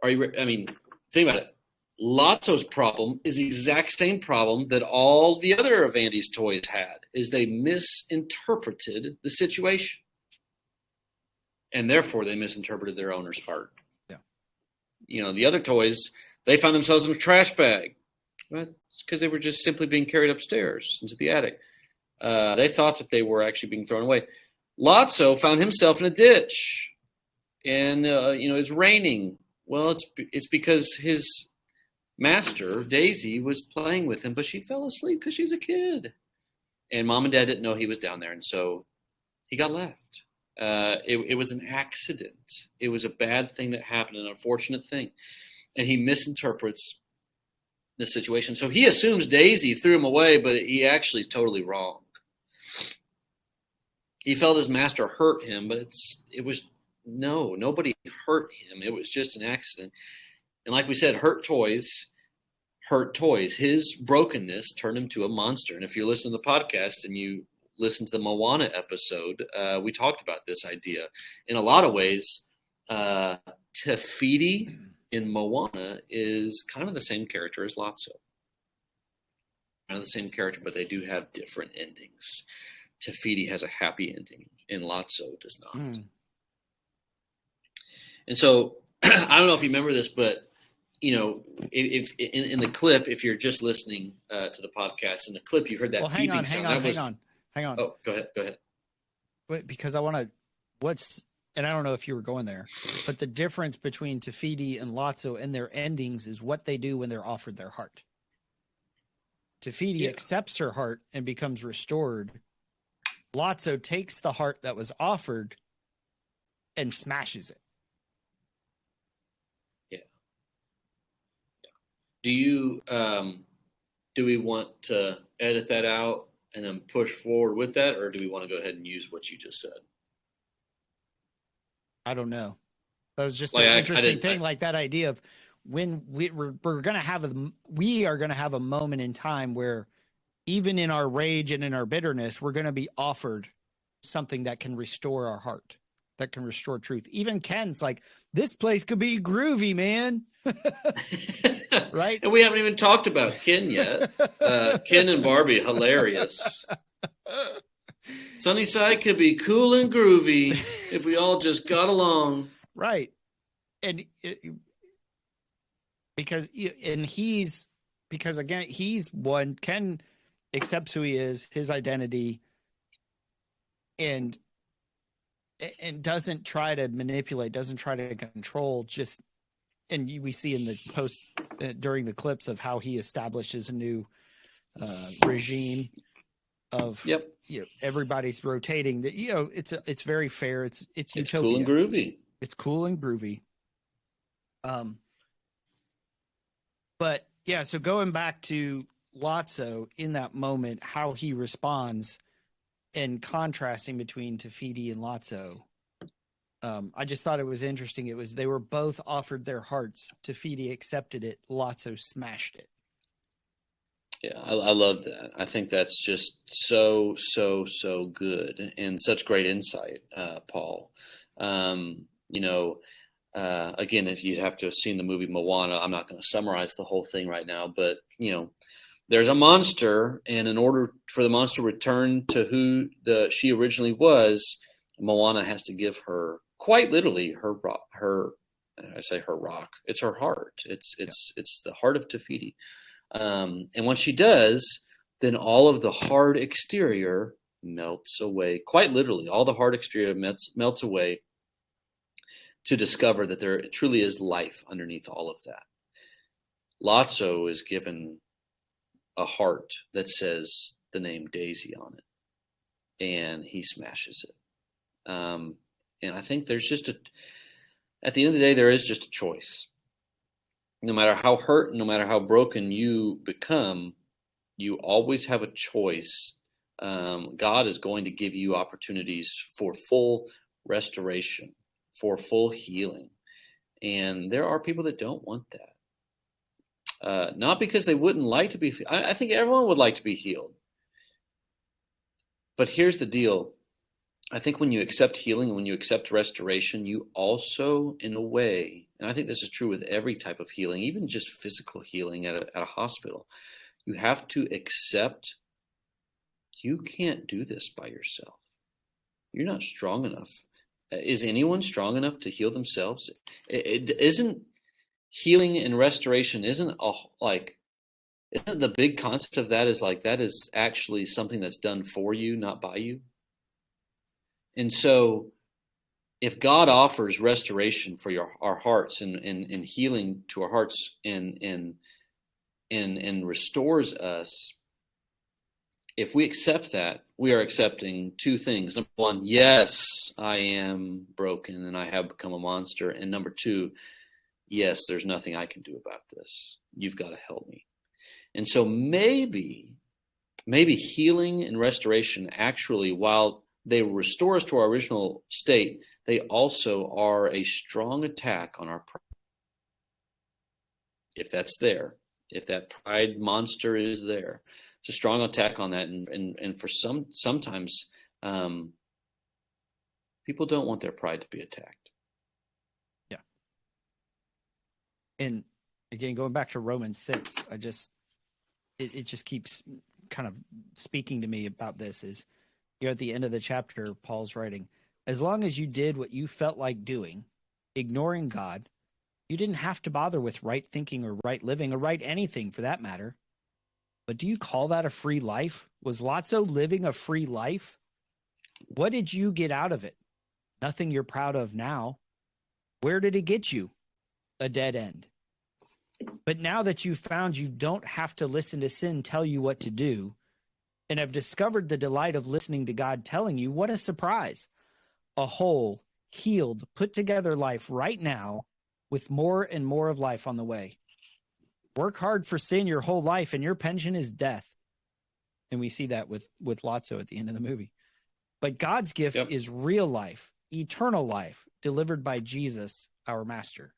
think about it. Lotso's problem is the exact same problem that all the other of Andy's toys had, is they misinterpreted the situation. And therefore they misinterpreted their owner's heart. You know, the other toys, they found themselves in a trash bag. Well, it's because they were just simply being carried upstairs into the attic. They thought that they were actually being thrown away. Lotso found himself in a ditch, and it's raining. Well, it's because his master Daisy was playing with him, but she fell asleep because she's a kid, and Mom and Dad didn't know he was down there, and so he got left. It was an accident. It was a bad thing that happened, an unfortunate thing. And he misinterprets the situation. So he assumes Daisy threw him away, but he actually is totally wrong. He felt his master hurt him, but nobody hurt him. It was just an accident. And like we said, hurt toys. His brokenness turned him to a monster. And if you're listening to the podcast and you listen to the Moana episode, we talked about this idea. In a lot of ways, Tefiti in Moana is kind of the same character as Lotso. Kind of the same character, but they do have different endings. Tefiti has a happy ending, and Lotso does not. And so, I don't know if you remember this, but if in the clip, if you're just listening to the podcast, in the clip you heard that beeping sound. Hang on. Oh, go ahead. Wait, because I want to. And I don't know if you were going there, but the difference between Tefiti and Lotso and their endings is what they do when they're offered their heart. Tefiti accepts her heart and becomes restored. Lotso takes the heart that was offered and smashes it. Yeah. Do we want to edit that out and then push forward with that, or do we want to go ahead and use what you just said? I don't know. That was just an interesting thing, like that idea of when we're going to have a moment in time where even in our rage and in our bitterness, we're going to be offered something that can restore our heart, that can restore truth. Even Ken's like, this place could be groovy, man. Right? And we haven't even talked about Ken yet. Ken and Barbie, hilarious. Sunnyside could be cool and groovy if we all just got along. Right. And because again, he's one, Ken accepts who he is, his identity, and doesn't try to manipulate, doesn't try to control, just, and we see in the post during the clips of how he establishes a new regime of everybody's rotating, that it's very fair, it's utopia. Cool and groovy. It's cool and groovy. But yeah, so going back to Lotso in that moment, how he responds and contrasting between Tafiti and Lotso, I just thought it was interesting. They were both offered their hearts. Tafiti accepted it. Lotso smashed it. Yeah, I love that. I think that's just so good and such great insight, Paul. Again, if you have to have seen the movie Moana, I'm not going to summarize the whole thing right now, but there's a monster, and in order for the monster to return to who she originally was, Moana has to give her, quite literally, her rock. It's her heart. It's the heart of Tafiti. And when she does, then all of the hard exterior melts away. Quite literally, all the hard exterior melts away to discover that there truly is life underneath all of that. Lotso is given a heart that says the name Daisy on it, and he smashes it. And I think there's just at the end of the day, there is just a choice. No matter how hurt, no matter how broken you become, you always have a choice. God is going to give you opportunities for full restoration, for full healing. And there are people that don't want that. Not because they wouldn't like to be. I think everyone would like to be healed. But here's the deal. I think when you accept healing, when you accept restoration, you also, in a way, and I think this is true with every type of healing, even just physical healing at a hospital, you have to accept you can't do this by yourself. You're not strong enough. Is anyone strong enough to heal themselves? It isn't healing and restoration isn't the big concept of that is actually something that's done for you, not by you. And so if God offers restoration for our hearts and healing to our hearts and restores us, if we accept that, we are accepting two things. Number one, yes, I am broken and I have become a monster. And number two, yes, there's nothing I can do about this. You've got to help me. And so maybe healing and restoration actually, while they restore us to our original state, they also are a strong attack on our pride. If that's there, if that pride monster is there, it's a strong attack on that. And for sometimes people don't want their pride to be attacked. Yeah. And again, going back to Romans 6, it just keeps kind of speaking to me about this is, at the end of the chapter, Paul's writing, as long as you did what you felt like doing, ignoring God, you didn't have to bother with right thinking or right living or right anything for that matter. But do you call that a free life? Was Lotso living a free life? What did you get out of it? Nothing you're proud of now. Where did it get you? A dead end. But now that you've found you don't have to listen to sin tell you what to do, and have discovered the delight of listening to God telling you, what a surprise. A whole, healed, put together life right now with more and more of life on the way. Work hard for sin your whole life and your pension is death. And we see that with Lotso at the end of the movie. But God's gift is real life, eternal life, delivered by Jesus, our master.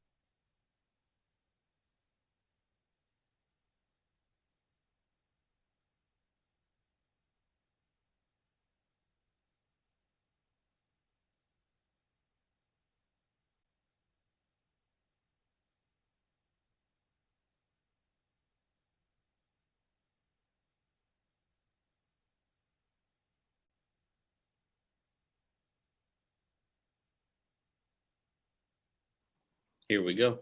Here we go.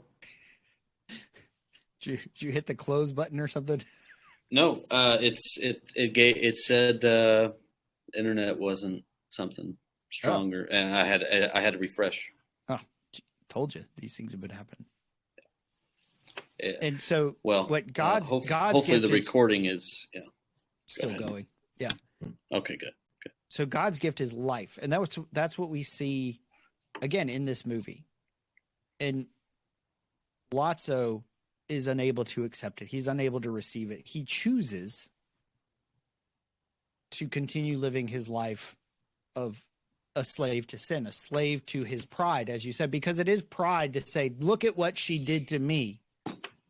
Did you hit the close button or something? No, it said internet wasn't something stronger, and I had to refresh. Oh, told you these things have been happening. Yeah. And so, Well, what God's hopefully gift the is recording is still going. Yeah. Okay, good. So God's gift is life, and that's what we see again in this movie. And Lotso is unable to accept it. He's unable to receive it. He chooses to continue living his life of a slave to sin, a slave to his pride, as you said, because it is pride to say, look at what she did to me.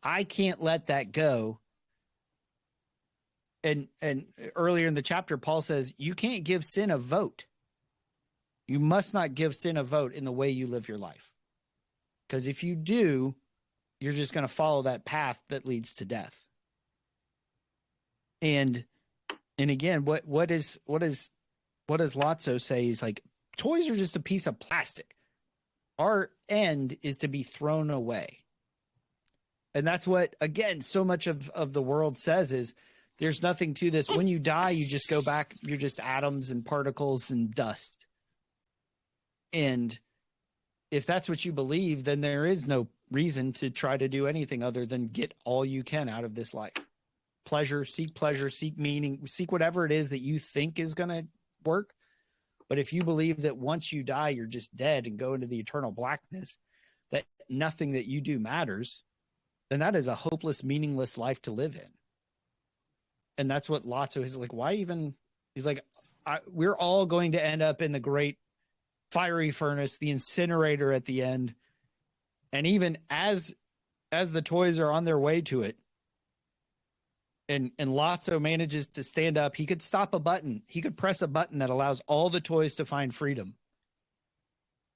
I can't let that go. And earlier in the chapter, Paul says, you can't give sin a vote. You must not give sin a vote in the way you live your life. Because if you do, you're just going to follow that path that leads to death. And again, what does Lotso say? He's like, toys are just a piece of plastic. Our end is to be thrown away. And that's what, again, so much of the world says is there's nothing to this. When you die, you just go back. You're just atoms and particles and dust. And if that's what you believe, then there is no reason to try to do anything other than get all you can out of this life. Pleasure, seek meaning, seek whatever it is that you think is going to work. But if you believe that once you die, you're just dead and go into the eternal blackness, that nothing that you do matters, then that is a hopeless, meaningless life to live in. And that's what Lotso is like. Why even? He's like, we're all going to end up in the great fiery furnace, the incinerator at the end. And even as the toys are on their way to it, and Lotso manages to stand up, he could stop a button. He could press a button that allows all the toys to find freedom.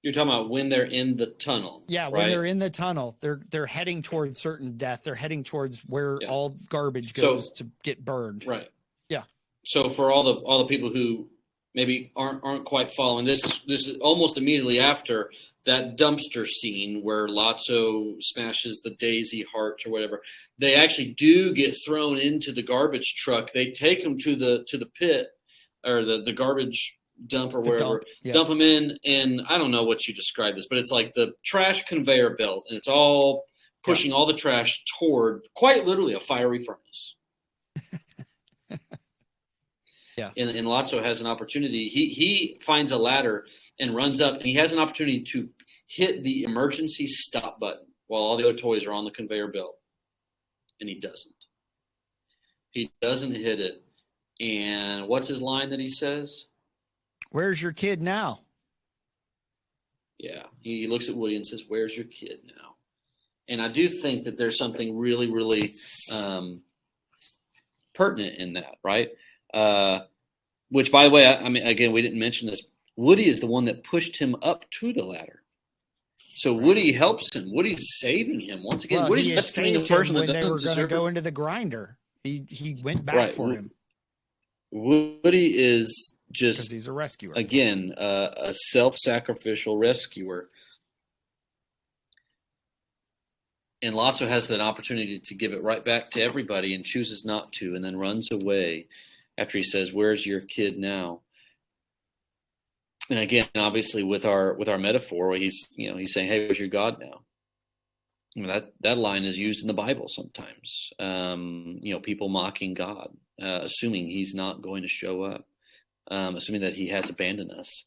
You're talking about when they're in the tunnel. Yeah, right? When they're in the tunnel, they're heading towards certain death. They're heading towards where all garbage goes to get burned. Right. Yeah. So for all the people who maybe aren't quite following this is almost immediately after that dumpster scene where Lotso smashes the daisy heart or whatever. They actually do get thrown into the garbage truck. They take them to the pit or the garbage dump or wherever, dump them in, and I don't know what you describe this, but it's like the trash conveyor belt, and it's all pushing all the trash toward quite literally a fiery furnace. And Lotso has an opportunity. He finds a ladder and runs up, and he has an opportunity to hit the emergency stop button while all the other toys are on the conveyor belt, and he doesn't. He doesn't hit it. And what's his line that he says? Where's your kid now? Yeah, he looks at Woody and says, "Where's your kid now?" And I do think that there's something really, really pertinent in that, right? Which, by the way, I mean, again, we didn't mention this. Woody is the one that pushed him up to the ladder. So Woody helps him. Woody's saving him. Once again, Woody's rescuing the person that doesn't deserve it. When they were going to go into the grinder, he went back for him. Woody is just, because he's a rescuer. Again, a self-sacrificial rescuer. And Lotso has that opportunity to give it right back to everybody and chooses not to, and then runs away after he says, "Where's your kid now?" And again, obviously, with our metaphor, he's saying, "Hey, where's your God now?" I mean, that line is used in the Bible sometimes. People mocking God, assuming He's not going to show up, assuming that He has abandoned us.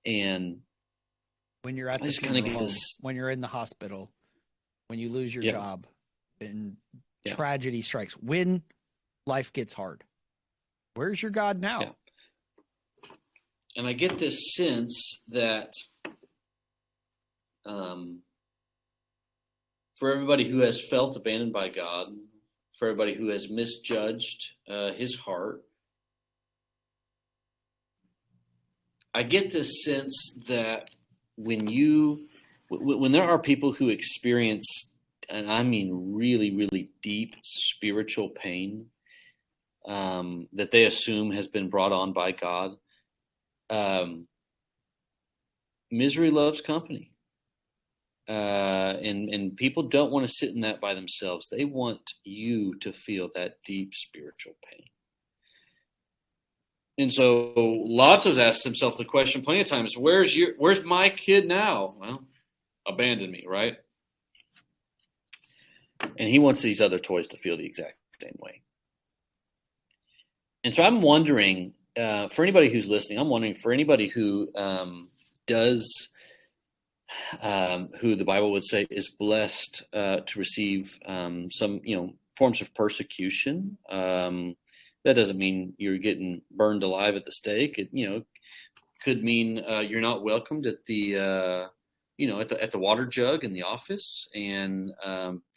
And when you're at the funeral home, when you're in the hospital, when you lose your job, and tragedy strikes, when life gets hard, where's your God now? Yeah. And I get this sense that for everybody who has felt abandoned by God, for everybody who has misjudged His heart, I get this sense that when there are people who experience, and I mean really, really deep spiritual pain that they assume has been brought on by God, misery loves company. and people don't want to sit in that by themselves. They want you to feel that deep spiritual pain. And so Lotso's asked himself the question plenty of times, where's my kid now? Well, abandoned me, right? And he wants these other toys to feel the exact same way. And so I'm wondering, for anybody who's listening, I'm wondering for anybody who who the Bible would say is blessed to receive some, forms of persecution. That doesn't mean you're getting burned alive at the stake. It, could mean you're not welcomed at the, at the water jug in the office, and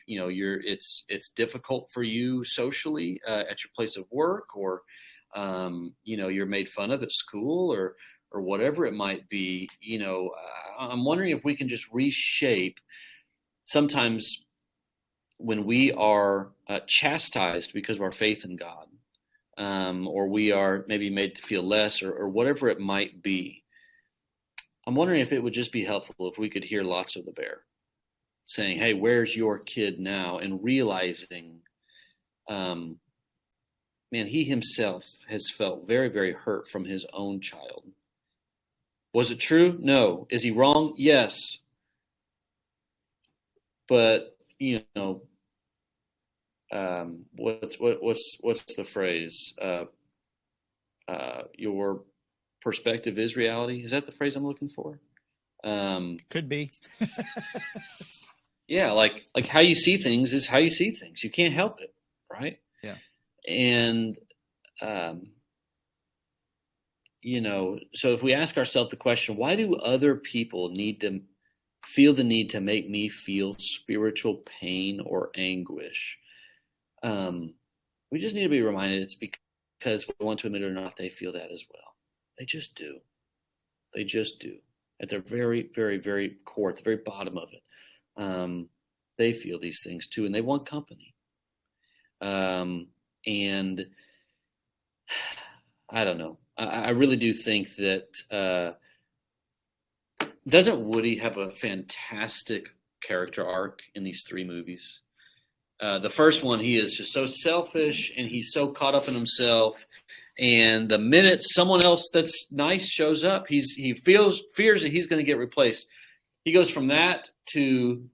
it's difficult for you socially at your place of work, or you're made fun of at school, or whatever it might be. I'm wondering if we can just reshape sometimes when we are chastised because of our faith in God, or we are maybe made to feel less, or whatever it might be. I'm wondering if it would just be helpful if we could hear Lotso the bear saying, hey, where's your kid now? And realizing, man, he himself has felt very, very hurt from his own child. Was it true? No. Is he wrong? Yes. But, what's the phrase? Your perspective is reality. Is that the phrase I'm looking for? Could be. Yeah, like how you see things is how you see things. You can't help it, right? Yeah. And so if we ask ourselves the question, why do other people need to feel the need to make me feel spiritual pain or anguish? We just need to be reminded it's because we want to admit it or not, they feel that as well. They just do. They just do. At their very, very, very core, at the very bottom of it, they feel these things too, and they want company. And I don't know. I really do think that doesn't Woody have a fantastic character arc in these three movies? The first one, he is just so selfish and he's so caught up in himself. And the minute someone else that's nice shows up, he fears that he's going to get replaced. He goes from that to,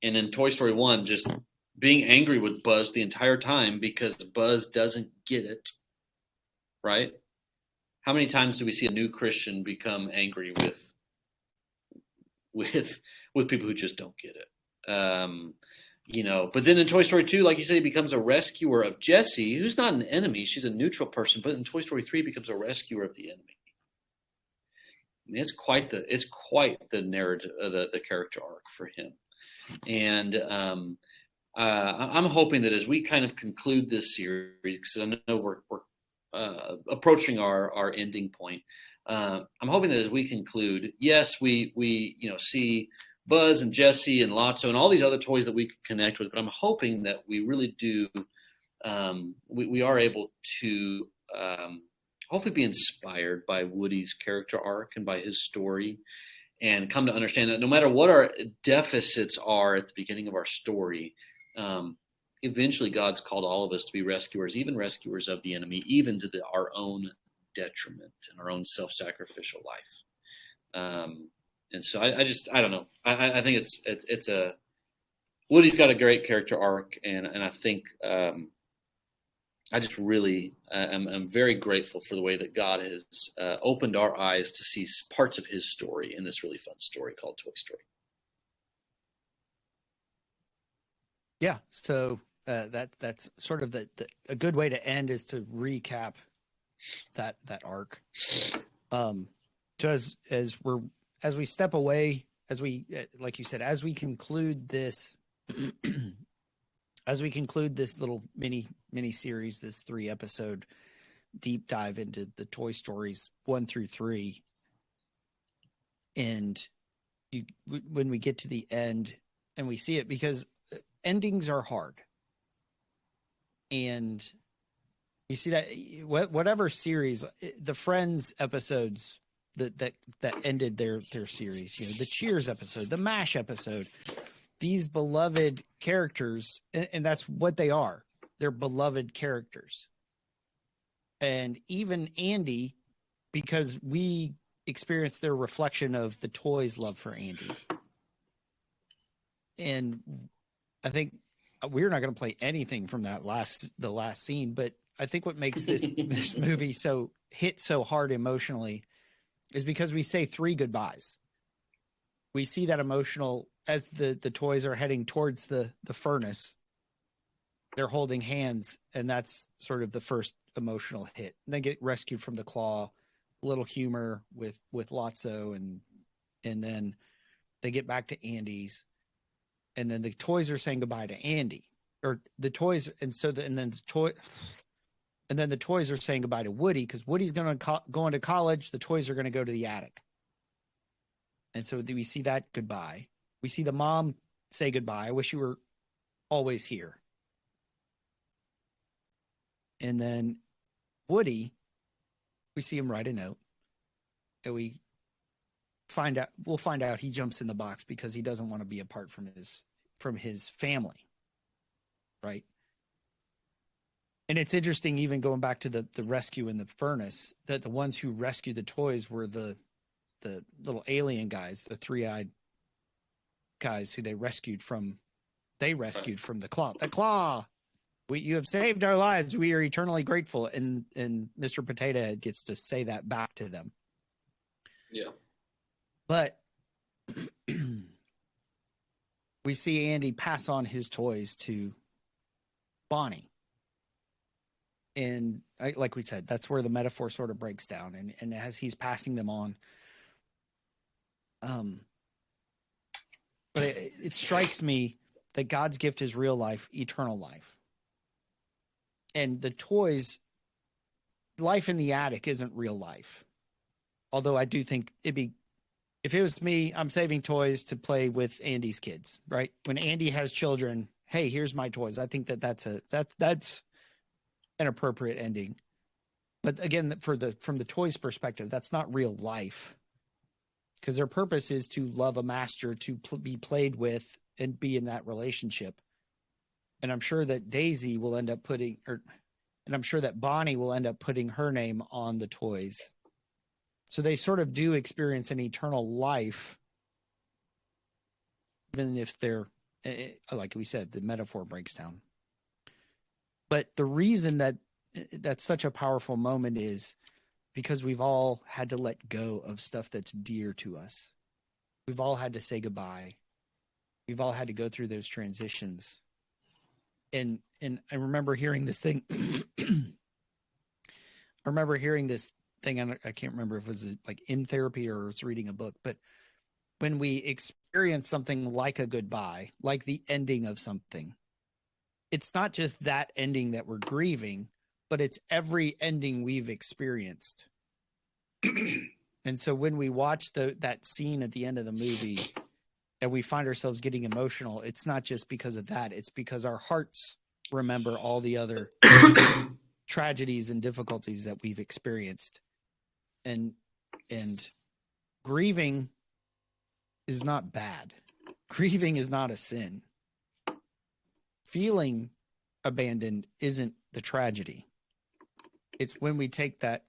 and in Toy Story 1, just being angry with Buzz the entire time because Buzz doesn't get it. Right? How many times do we see a new Christian become angry with people who just don't get it? But then in Toy Story 2, like you said, he becomes a rescuer of Jessie, who's not an enemy. She's a neutral person, but in Toy Story 3, becomes a rescuer of the enemy. I mean, it's quite the narrative, the character arc for him. And I'm hoping that as we kind of conclude this series, because I know we're approaching our ending point, I'm hoping that as we conclude, yes, we see Buzz and Jessie and Lotso and all these other toys that we can connect with, but I'm hoping that we really do, we are able to hopefully be inspired by Woody's character arc and by his story, and come to understand that no matter what our deficits are at the beginning of our story, eventually God's called all of us to be rescuers, even rescuers of the enemy, even to our own detriment and our own self-sacrificial life. And so I don't know. I think it's Woody's got a great character arc, and I think I just really I'm very grateful for the way that God has opened our eyes to see parts of his story in this really fun story called Toy Story. Yeah. So that's sort of a good way to end is to recap that arc. So as we step away, as we like you said, as we conclude this, little mini series, this 3-episode deep dive into the Toy Stories 1 through 3, and when we get to the end and we see it, because endings are hard, and you see that whatever series, the Friends episodes, that ended their series. You know, the Cheers episode, the MASH episode, these beloved characters, and that's what they are. They're beloved characters. And even Andy, because we experienced their reflection of the toys' love for Andy. And I think we're not going to play anything from the last scene, but I think what makes this movie hit so hard emotionally is because we say 3 goodbyes. We see that emotional as the toys are heading towards the furnace. They're holding hands, and that's sort of the first emotional hit. And they get rescued from the claw, a little humor with Lotso, and then they get back to Andy's, and then the toys are saying goodbye to Andy, or the toys, and then the toys are saying goodbye to Woody, because Woody's going to go into college. The toys are going to go to the attic, and so we see that goodbye. We see the mom say goodbye. I wish you were always here. And then Woody, we see him write a note, and we'll find out he jumps in the box because he doesn't want to be apart from his family. Right. And it's interesting, even going back to the rescue in the furnace, that the ones who rescued the toys were the little alien guys, the 3-eyed guys who they rescued from the claw. The claw. You have saved our lives. We are eternally grateful. And Mr. Potato Head gets to say that back to them. Yeah. But we see Andy pass on his toys to Bonnie. And like we said, that's where the metaphor sort of breaks down. And as he's passing them on, but it strikes me that God's gift is real life, eternal life. And the toys, life in the attic isn't real life. Although I do think if it was me, I'm saving toys to play with Andy's kids, right? When Andy has children, hey, here's my toys. I think that's an appropriate ending. But again, from the toys' perspective, that's not real life, because their purpose is to love a master, to be played with, and be in that relationship. And I'm sure that Daisy will end up and I'm sure that Bonnie will end up putting her name on the toys. So they sort of do experience an eternal life, even if they're, like we said, the metaphor breaks down. But the reason that that's such a powerful moment is because we've all had to let go of stuff that's dear to us. We've all had to say goodbye. We've all had to go through those transitions. And I remember hearing this thing. And I can't remember if it was like in therapy or was reading a book, but when we experience something like a goodbye, like the ending of something, it's not just that ending that we're grieving, but it's every ending we've experienced. And so when we watch that scene at the end of the movie and we find ourselves getting emotional, it's not just because of that. It's because our hearts remember all the other tragedies and difficulties that we've experienced. And grieving is not bad. Grieving is not a sin. Feeling abandoned isn't the tragedy. It's when we take that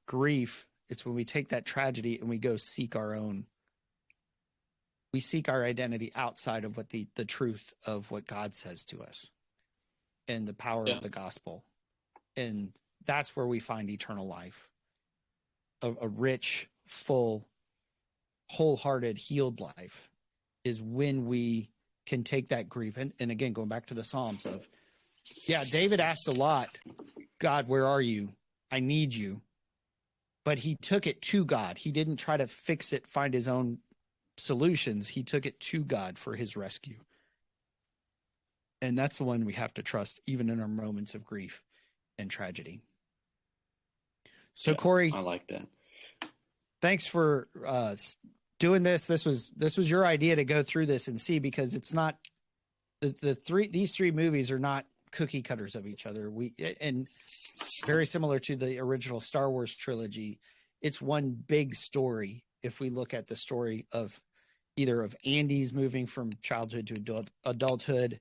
grief, it's when we take that tragedy and we go seek we seek our identity outside of what the truth of what God says to us and the power of the gospel. And that's where we find eternal life. A rich, full, wholehearted, healed life is when we can take that grief. And again, going back to the Psalms of, David asked a lot, God, where are you? I need you. But he took it to God. He didn't try to fix it, find his own solutions. He took it to God for his rescue. And that's the one we have to trust, even in our moments of grief and tragedy. So, Corey, I like that. Thanks for doing this. This was your idea to go through this and see, because it's not these three movies are not cookie cutters of each other. And very similar to the original Star Wars trilogy, it's one big story. If we look at the story of either of Andy's moving from childhood to adulthood,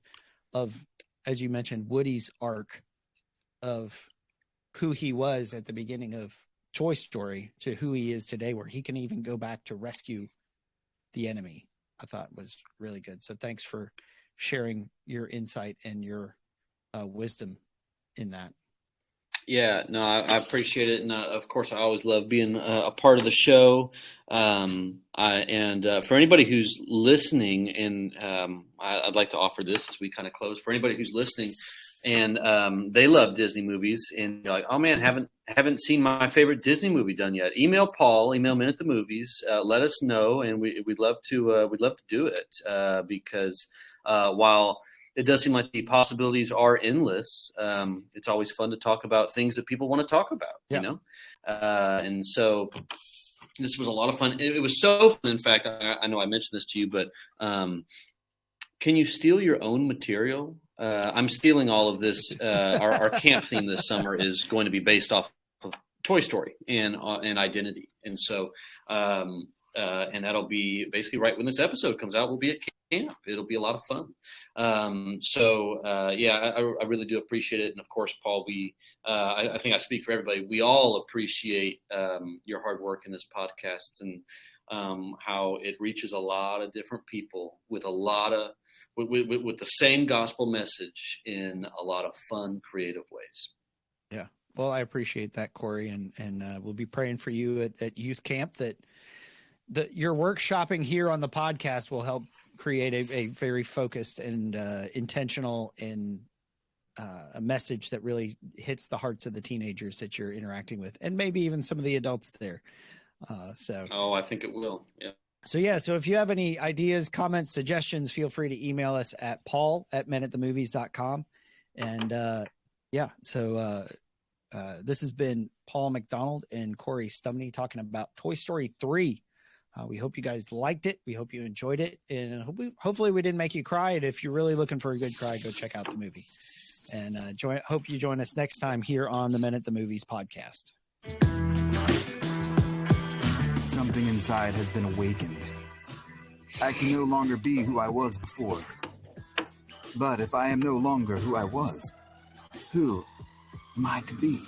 of, as you mentioned, Woody's arc of who he was at the beginning of Toy Story to who he is today, where he can even go back to rescue the enemy, I thought was really good. So thanks for sharing your insight and your wisdom in that. Yeah, no, I appreciate it, and of course, I always love being a part of the show. For anybody who's listening, and I'd like to offer this as we kind of close. For anybody who's listening, and they love Disney movies, and you're like, oh man, haven't seen my favorite Disney movie done yet. Email Paul, email Minute the Movies. Let us know, and we'd love to do it because while it does seem like the possibilities are endless. It's always fun to talk about things that people want to talk about, you know? And so this was a lot of fun. It was so fun. In fact, I know I mentioned this to you, but can you steal your own material? I'm stealing all of this. Our camp theme this summer is going to be based off of Toy Story and identity. And so, and that'll be basically right when this episode comes out, we'll be at camp. It'll be a lot of fun. I really do appreciate it. And of course, Paul, I think I speak for everybody. We all appreciate your hard work in this podcast and how it reaches a lot of different people with a lot of, with the same gospel message in a lot of fun, creative ways. Yeah. Well, I appreciate that, Corey. And we'll be praying for you at youth camp that your workshopping here on the podcast will help create a very focused and intentional and a message that really hits the hearts of the teenagers that you're interacting with, and maybe even some of the adults there. I think it will. Yeah. So if you have any ideas, comments, suggestions, feel free to email us at paul@minutethemovies.com. And this has been Paul McDonald and Corey Stumney talking about Toy Story 3. We hope you guys liked it. We hope you enjoyed it. And hopefully we didn't make you cry. And if you're really looking for a good cry, go check out the movie. And hope you join us next time here on the Minute the Movies podcast. Something inside has been awakened. I can no longer be who I was before. But if I am no longer who I was, who am I to be?